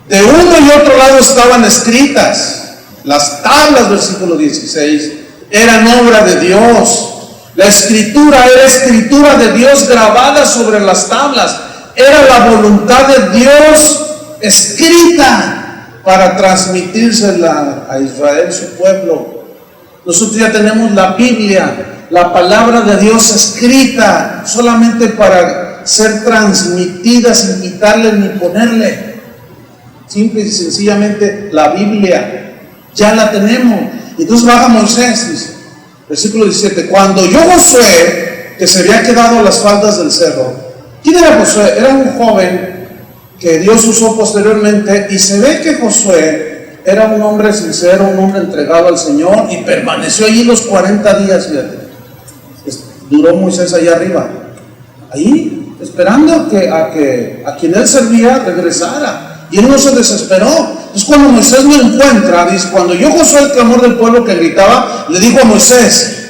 De uno y otro lado estaban escritas las tablas, versículo 16, eran obra de Dios. La escritura era escritura de Dios grabada sobre las tablas, era la voluntad de Dios escrita para transmitírsela a Israel, su pueblo. Nosotros ya tenemos la Biblia, la palabra de Dios escrita, solamente para ser transmitida sin quitarle ni ponerle. Simple y sencillamente la Biblia ya la tenemos. Entonces baja Moisés, dice, versículo 17: cuando oyó Josué que se había quedado a las faldas del cerro. ¿Quién era Josué? Era un joven que Dios usó posteriormente, y se ve que Josué era un hombre sincero, un hombre entregado al Señor, y permaneció allí los 40 días, fíjate. Duró Moisés allá arriba, ahí esperando a quien él servía regresara. Y él no se desesperó. Entonces cuando Moisés lo encuentra, dice, cuando oyó Josué el clamor del pueblo que gritaba, le dijo a Moisés: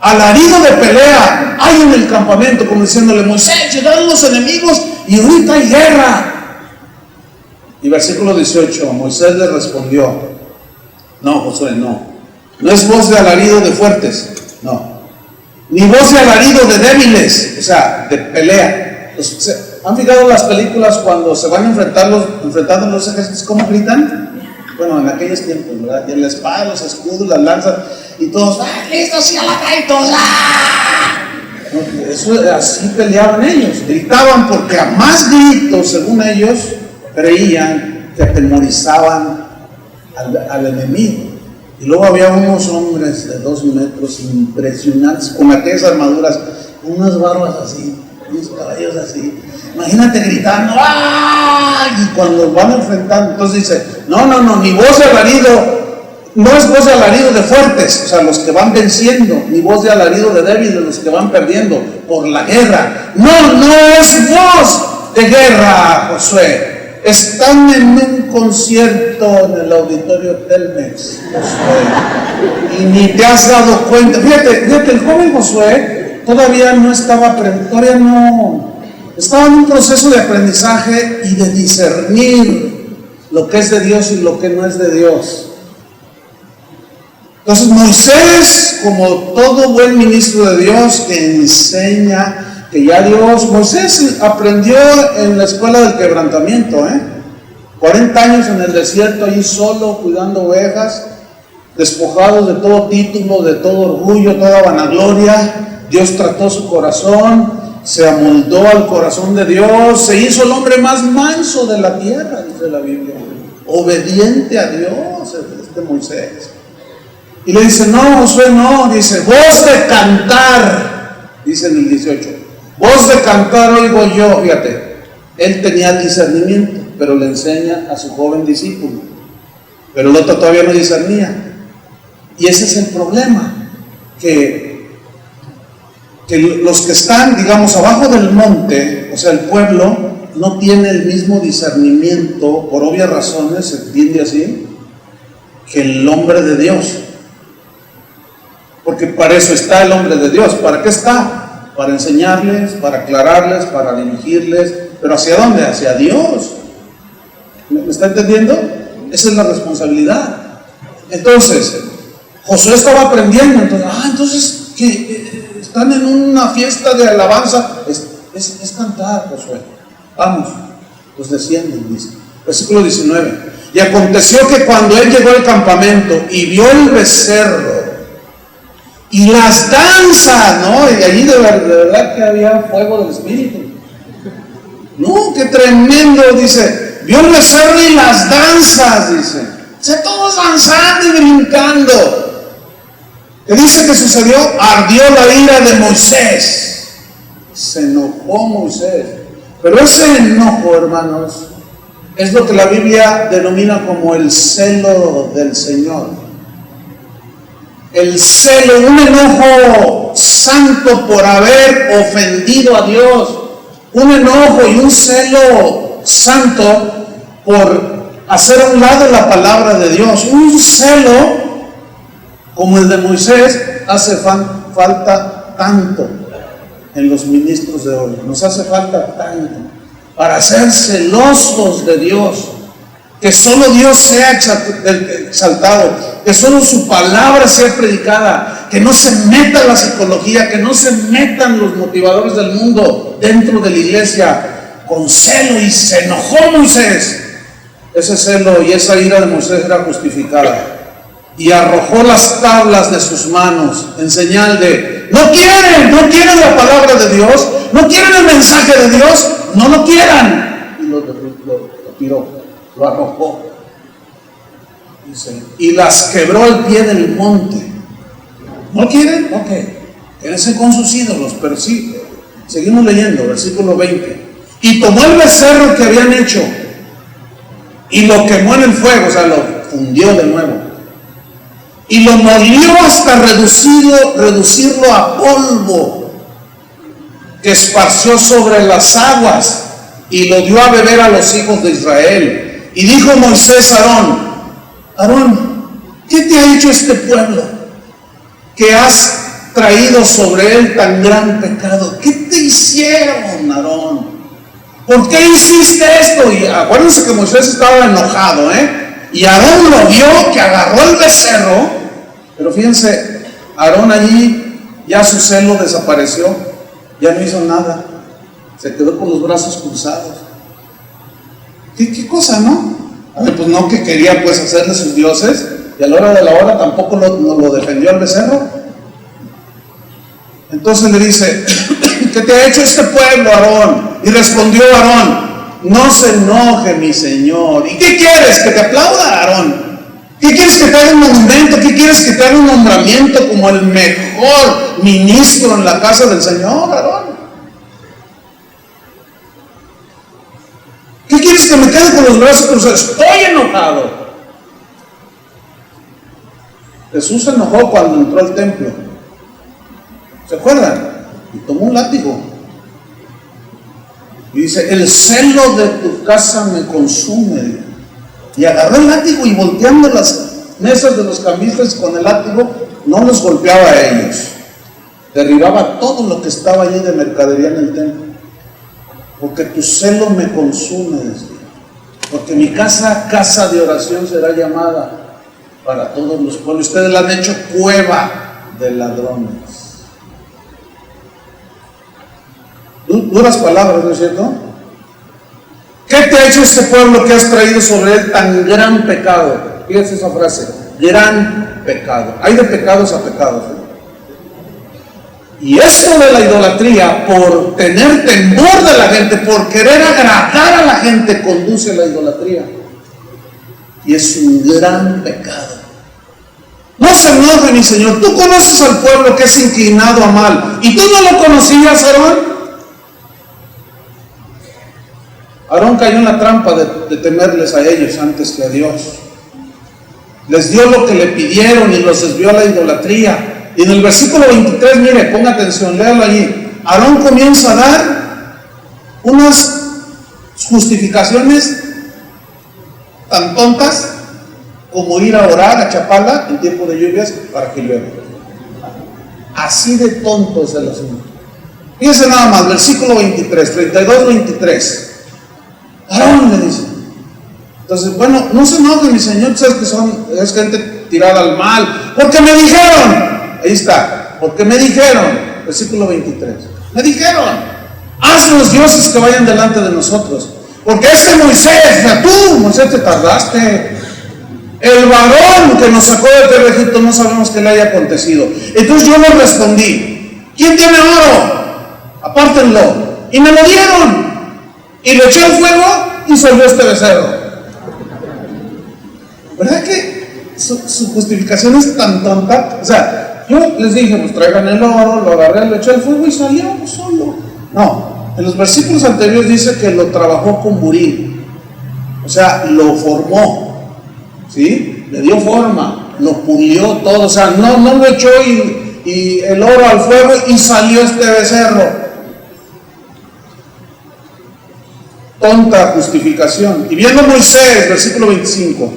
alarido de pelea hay en el campamento, como diciéndole: Moisés, llegaron los enemigos y ahorita hay guerra. Y versículo 18, Moisés le respondió: no, Josué, no es voz de alarido de fuertes, no, ni voz de alarido de débiles, o sea, de pelea. ¿Han fijado las películas cuando se van enfrentando los ejércitos, cómo gritan? Bueno, en aquellos tiempos, ¿verdad? Y en la espada, los escudos, las lanzas, y todos, listos, y a la calle, todos, Eso, así peleaban ellos, gritaban, porque a más gritos, según ellos, creían que atemorizaban al enemigo. Y luego había unos hombres de 2 metros impresionantes, con aquellas armaduras, unas barbas así, unos caballos así. Imagínate gritando, ¡ah! Y cuando van enfrentando, entonces dice: no, ni voz de alarido, no es voz de alarido de fuertes, o sea, los que van venciendo, ni voz de alarido de débiles, los que van perdiendo por la guerra. No es voz de guerra, Josué. Están en un concierto en el auditorio Telmex, Josué, y ni te has dado cuenta. Fíjate, el joven Josué todavía no estaba estaba en un proceso de aprendizaje y de discernir lo que es de Dios y lo que no es de Dios. Entonces Moisés, como todo buen ministro de Dios que enseña que ya Moisés aprendió en la escuela del quebrantamiento, 40 años en el desierto, ahí solo, cuidando ovejas, despojado de todo título, de todo orgullo, toda vanagloria. Dios trató su corazón, se amoldó al corazón de Dios, se hizo el hombre más manso de la tierra, dice la Biblia, obediente a Dios, Moisés. Y le dice: no, Josué, no, dice, voz de cantar, dice en el 18, voz de cantar oigo yo. Fíjate, él tenía discernimiento, pero le enseña a su joven discípulo, pero el otro todavía no discernía. Y ese es el problema, que los que están, digamos, abajo del monte, o sea, el pueblo, no tiene el mismo discernimiento, por obvias razones, se entiende así, que el hombre de Dios. Porque para eso está el hombre de Dios. ¿Para qué está? Para enseñarles, para aclararles, para dirigirles. ¿Pero hacia dónde? Hacia Dios. ¿Me está entendiendo? Esa es la responsabilidad. Entonces, Josué estaba aprendiendo. Entonces, ¿qué? Están en una fiesta de alabanza. Es cantar, Josué. Vamos. Pues descienden, dice. Versículo 19. Y aconteció que cuando él llegó al campamento y vio el becerro y las danzas, ¿no? Y allí de verdad que había fuego del Espíritu. No, qué tremendo, dice. Vio el becerro y las danzas, dice. O sea, todos danzando y brincando. ¿Qué dice que sucedió? Ardió la ira de Moisés. Se enojó Moisés. Pero ese enojo, hermanos, es lo que la Biblia denomina como el celo del Señor. El celo, un enojo santo por haber ofendido a Dios. Un enojo y un celo santo por hacer a un lado la palabra de Dios. Un celo como el de Moisés hace falta tanto en los ministros de hoy. Nos hace falta tanto para ser celosos de Dios, que solo Dios sea exaltado, que solo su palabra sea predicada, que no se meta la psicología, que no se metan los motivadores del mundo dentro de la iglesia con celo. Y se enojó Moisés. Ese celo y esa ira de Moisés era justificada. Y arrojó las tablas de sus manos en señal de: no quieren la palabra de Dios, no quieren el mensaje de Dios, no lo quieran. Y lo tiró, lo arrojó. Dice, y las quebró al pie del monte. ¿No quieren? Ok, quédense con sus ídolos. Pero sí, seguimos leyendo, versículo 20. Y tomó el becerro que habían hecho y lo quemó en el fuego, o sea, lo fundió de nuevo. Y lo molió hasta reducirlo a polvo, que esparció sobre las aguas, y lo dio a beber a los hijos de Israel. Y dijo Moisés a Aarón, ¿qué te ha hecho este pueblo, que has traído sobre él tan gran pecado? ¿Qué te hicieron, Aarón? ¿Por qué hiciste esto? Y acuérdense que Moisés estaba enojado, y Aarón lo vio, que agarró el becerro. Pero fíjense, Aarón allí ya su celo desapareció, ya no hizo nada, se quedó con los brazos cruzados. ¿Qué cosa, no? A ver, pues no, que quería pues hacerle sus dioses, y a la hora de la hora tampoco lo defendió el becerro. Entonces le dice, ¿qué te ha hecho este pueblo, Aarón? Y respondió Aarón, no se enoje mi señor. ¿Y qué quieres? ¿Que te aplauda, Aarón? ¿Qué quieres? ¿Que te haga un monumento? ¿Qué quieres? ¿Que te haga un nombramiento como el mejor ministro en la casa del Señor, Aarón? ¿Qué quieres? ¿Que me quede con los brazos cruzados? Estoy enojado. Jesús se enojó cuando entró al templo. ¿Se acuerdan? Y tomó un látigo. Y dice, el celo de tu casa me consume. Y agarró el látigo y volteando las mesas de los cambistas con el látigo, no los golpeaba a ellos. Derribaba todo lo que estaba allí de mercadería en el templo. Porque tu celo me consume, decía. Porque mi casa de oración será llamada para todos los pueblos. Ustedes la han hecho cueva de ladrones. Duras palabras, ¿no es cierto? ¿Qué te ha hecho este pueblo que has traído sobre él tan gran pecado? Fíjense esa frase, gran pecado. Hay de pecados a pecados, Y esto de la idolatría, por tener temor de la gente, por querer agradar a la gente, conduce a la idolatría. Y es un gran pecado. No se enoje, mi Señor. Tú conoces al pueblo que es inclinado a mal. ¿Y tú no lo conocías, Aarón? Aarón cayó en la trampa de temerles a ellos antes que a Dios. Les dio lo que le pidieron y los desvió a la idolatría. Y en el versículo 23, mire, ponga atención, léalo allí. Aarón comienza a dar unas justificaciones tan tontas como ir a orar a Chapala en tiempo de lluvias para que llueva. Así de tonto es el asunto. Fíjense nada más, versículo 23, 32-23. Aarón le dice. Entonces, bueno, no se enoje, mi Señor, sabes que es gente tirada al mal. Porque me dijeron, ahí está, porque me dijeron, versículo 23, me dijeron, haz los dioses que vayan delante de nosotros. Porque Moisés, tú, Moisés, te tardaste. El varón que nos sacó de tierra de Egipto no sabemos qué le haya acontecido. Entonces yo le respondí, ¿quién tiene oro? Apártenlo. Y me lo dieron. y lo echó al fuego y salió este becerro. ¿Verdad que su justificación es tan tonta? O sea, yo les dije, pues traigan el oro, lo agarré, lo eché al fuego y salió solo. No, en los versículos anteriores dice que lo trabajó con buril, o sea, lo formó, ¿sí? Le dio forma, lo pulió todo, o sea, no lo echó y el oro al fuego y salió este becerro. Tonta justificación. Y viendo Moisés, versículo 25,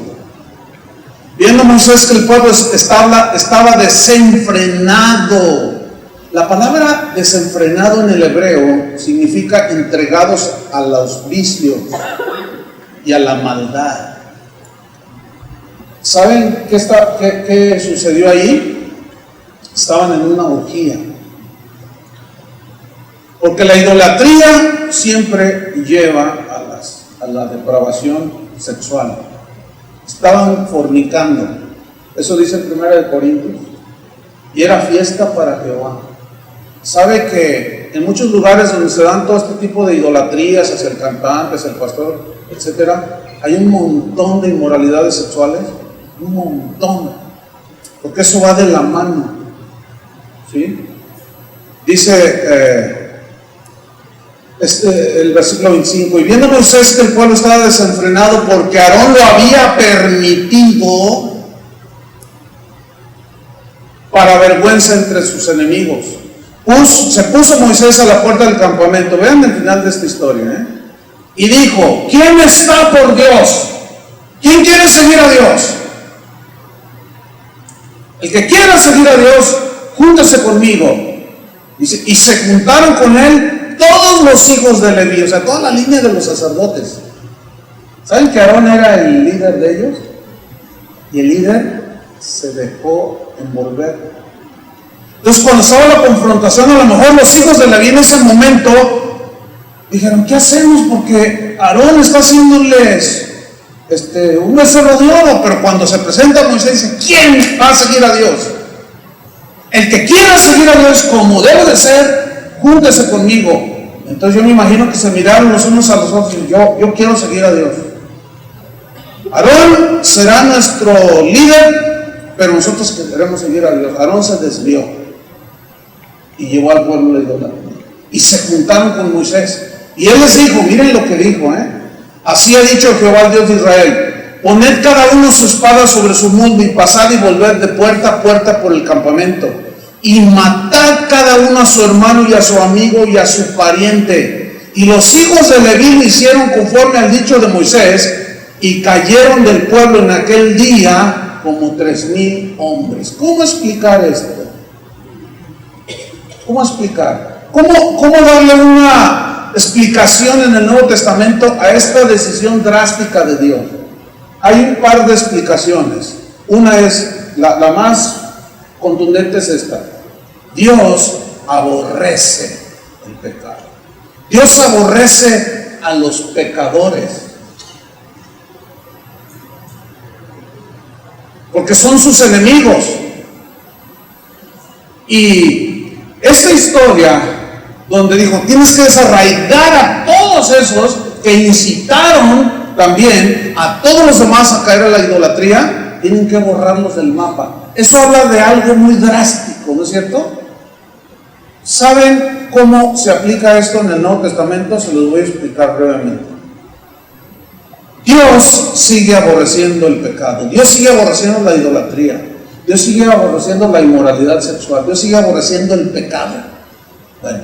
viendo Moisés que el pueblo estaba desenfrenado. La palabra desenfrenado en el hebreo significa entregados a los vicios y a la maldad. ¿Saben qué sucedió ahí? Estaban en una orgía. Porque la idolatría siempre lleva a la depravación sexual. Estaban fornicando. Eso dice en 1 Corintios. Y era fiesta para Jehová. ¿Sabe que en muchos lugares donde se dan todo este tipo de idolatrías hacia el cantante, hacia el pastor, etcétera, hay un montón de inmoralidades sexuales? Un montón. Porque eso va de la mano. ¿Sí? Dice el versículo 25, y viendo Moisés que el pueblo estaba desenfrenado porque Aarón lo había permitido, para vergüenza entre sus enemigos, se puso Moisés a la puerta del campamento. Vean el final de esta historia, y dijo: ¿quién está por Dios? ¿Quién quiere seguir a Dios? El que quiera seguir a Dios, júntese conmigo. Dice, y se juntaron con él todos los hijos de Leví, o sea, toda la línea de los sacerdotes. ¿Saben que Aarón era el líder de ellos? Y el líder se dejó envolver. Entonces, cuando estaba la confrontación, a lo mejor los hijos de Leví en ese momento dijeron: ¿qué hacemos? Porque Aarón está haciéndoles un becerro de oro. Pero cuando se presenta Moisés, dice: ¿quién va a seguir a Dios? El que quiera seguir a Dios como debe de ser, júntese conmigo. Entonces yo me imagino que se miraron los unos a los otros y yo quiero seguir a Dios. Aarón será nuestro líder, pero nosotros queremos seguir a Dios. Aarón se desvió y llevó al pueblo la idolatría. Y se juntaron con Moisés. Y él les dijo, miren lo que dijo, así ha dicho Jehová, el Dios de Israel: poned cada uno su espada sobre su muslo y pasad y volved de puerta a puerta por el campamento, y matad cada uno a su hermano y a su amigo y a su pariente. Y los hijos de Leví lo hicieron conforme al dicho de Moisés, y cayeron del pueblo en aquel día como 3,000 hombres. ¿Cómo explicar esto? ¿Cómo explicar? ¿Cómo darle una explicación en el Nuevo Testamento a esta decisión drástica de Dios? Hay un par de explicaciones. Una es, la más contundente es esta: Dios aborrece el pecado. Dios aborrece a los pecadores, porque son sus enemigos. Y esta historia donde dijo: tienes que desarraigar a todos esos que incitaron también a todos los demás a caer a la idolatría, tienen que borrarlos del mapa. Eso habla de algo muy drástico, ¿no es cierto? ¿Saben cómo se aplica esto en el Nuevo Testamento? Se los voy a explicar brevemente. Dios sigue aborreciendo el pecado, Dios sigue aborreciendo la idolatría, Dios sigue aborreciendo la inmoralidad sexual, Dios sigue aborreciendo el pecado. Bueno,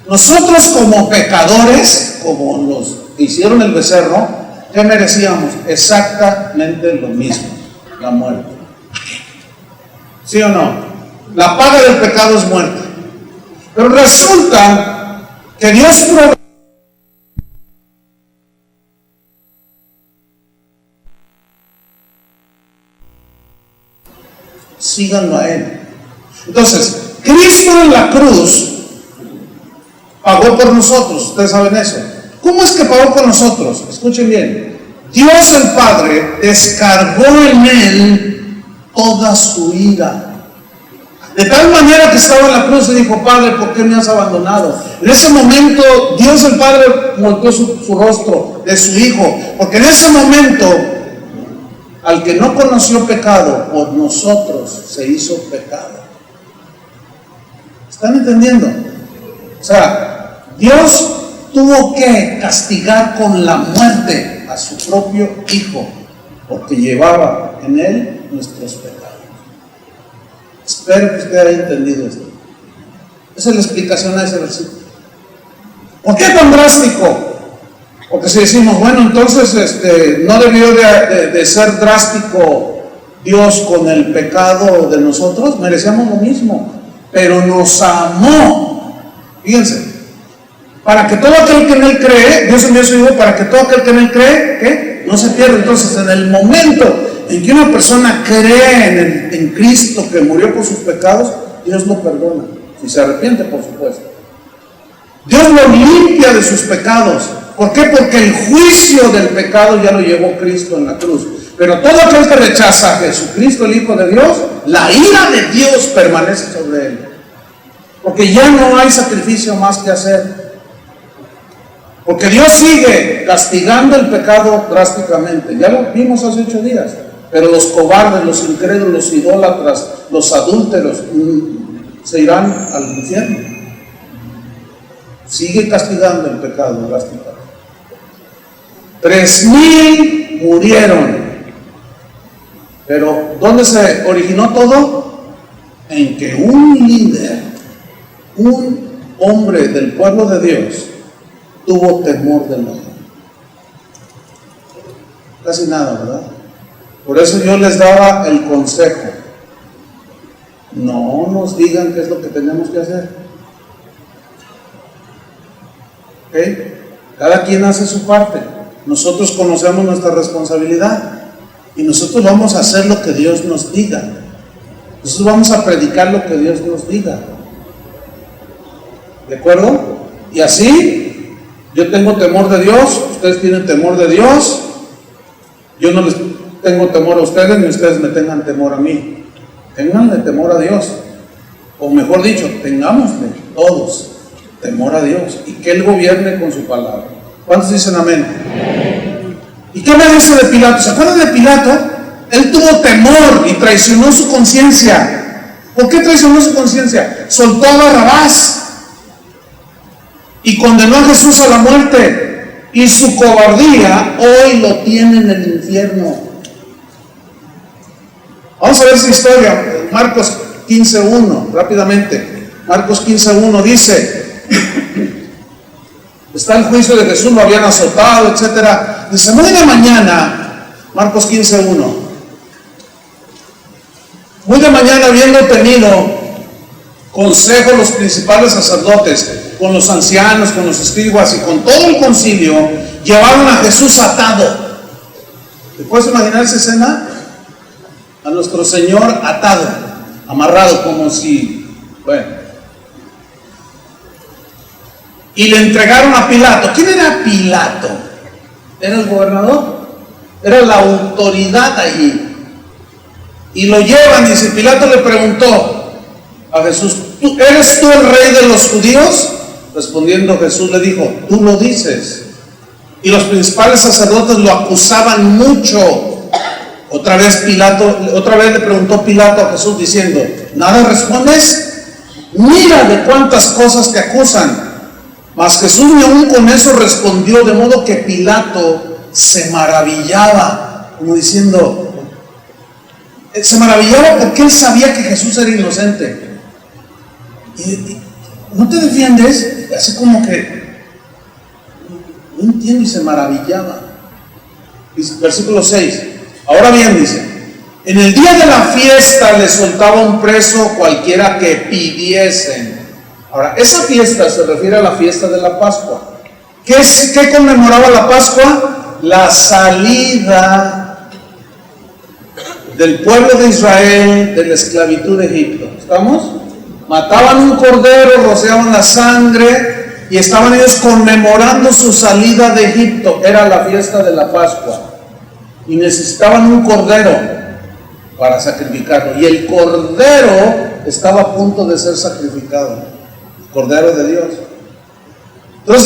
nosotros como pecadores, como los que hicieron el becerro, ¿qué merecíamos? Exactamente lo mismo: la muerte. ¿Sí o no? La paga del pecado es muerte. Pero resulta que Dios provee. Síganlo a Él. Entonces, Cristo en la cruz pagó por nosotros. Ustedes saben eso. ¿Cómo es que pagó por nosotros? Escuchen bien. Dios el Padre descargó en Él toda su ira. De tal manera que estaba en la cruz y dijo: Padre, ¿por qué me has abandonado? En ese momento Dios el Padre volteó su rostro de su Hijo, porque en ese momento al que no conoció pecado, por nosotros se hizo pecado. ¿Están entendiendo? O sea, Dios tuvo que castigar con la muerte a su propio Hijo, porque llevaba en él nuestros pecados. Espero que usted haya entendido esto. Esa es la explicación a ese versículo. ¿Por qué tan drástico? Porque si decimos, bueno, entonces no debió de ser drástico Dios con el pecado de nosotros, merecíamos lo mismo, pero nos amó. Fíjense, para que todo aquel que en él cree, Dios envió a su Hijo para que todo aquel que en él cree, ¿qué? No se pierda. Entonces, en el momento en que una persona cree en Cristo que murió por sus pecados, Dios lo perdona, si se arrepiente, por supuesto. Dios lo limpia de sus pecados. ¿Por qué? Porque el juicio del pecado ya lo llevó Cristo en la cruz. Pero todo aquel que rechaza a Jesucristo, el Hijo de Dios, la ira de Dios permanece sobre él, porque ya no hay sacrificio más que hacer. Porque Dios sigue castigando el pecado drásticamente. Ya lo vimos hace 8 días. Pero los cobardes, los incrédulos, los idólatras, los adúlteros se irán al infierno. Sigue castigando el pecado drásticamente. 3,000 murieron. Pero ¿dónde se originó todo? En que un líder, un hombre del pueblo de Dios, tuvo temor del hombre. Casi nada, ¿verdad? Por eso yo les daba el consejo: no nos digan qué es lo que tenemos que hacer. ¿Ok? Cada quien hace su parte. Nosotros conocemos nuestra responsabilidad y nosotros vamos a hacer lo que Dios nos diga. Nosotros vamos a predicar lo que Dios nos diga. ¿De acuerdo? Y así, yo tengo temor de Dios, ustedes tienen temor de Dios. Yo no les tengo temor a ustedes, ni ustedes me tengan temor a mí. Ténganle temor a Dios. O mejor dicho, tengámosle todos temor a Dios, y que Él gobierne con su palabra. ¿Cuántos dicen amén? ¿Y qué me dice de Pilato? ¿Se acuerdan de Pilato? Él tuvo temor y traicionó su conciencia. ¿Por qué traicionó su conciencia? Soltó a Barrabás y condenó a Jesús a la muerte, y su cobardía hoy lo tiene en el infierno. Vamos a ver esa historia. Marcos 15:1, rápidamente. Marcos 15:1 dice: está el juicio de Jesús, lo habían azotado, etc. Dice: muy de mañana, Marcos 15:1, muy de mañana, habiendo tenido consejo los principales sacerdotes, con los ancianos, con los escribas y con todo el concilio, llevaron a Jesús atado. ¿Te puedes imaginar esa escena? A nuestro Señor atado, amarrado, como si, bueno. Y le entregaron a Pilato. ¿Quién era Pilato? Era el gobernador, era la autoridad allí. Y lo llevan, y si Pilato le preguntó a Jesús: ¿eres tú el rey de los judíos? Respondiendo Jesús le dijo: tú lo dices. Y los principales sacerdotes lo acusaban mucho. Otra vez le preguntó Pilato a Jesús diciendo: ¿nada respondes? Mira de cuántas cosas te acusan. Mas Jesús ni aún con eso respondió, de modo que Pilato se maravillaba, como diciendo, se maravillaba porque él sabía que Jesús era inocente. Y ¿no te defiendes? Así como que no entiendo, y se maravillaba. Versículo 6. Ahora bien, dice: en el día de la fiesta le soltaba un preso cualquiera que pidiesen. Ahora, esa fiesta se refiere a la fiesta de la Pascua. ¿Qué conmemoraba la Pascua? La salida del pueblo de Israel de la esclavitud de Egipto. ¿Estamos? Mataban un cordero, rociaban la sangre y estaban ellos conmemorando su salida de Egipto. Era la fiesta de la Pascua y necesitaban un cordero. para sacrificarlo. Y el cordero estaba a punto de ser sacrificado, el cordero de Dios. Entonces,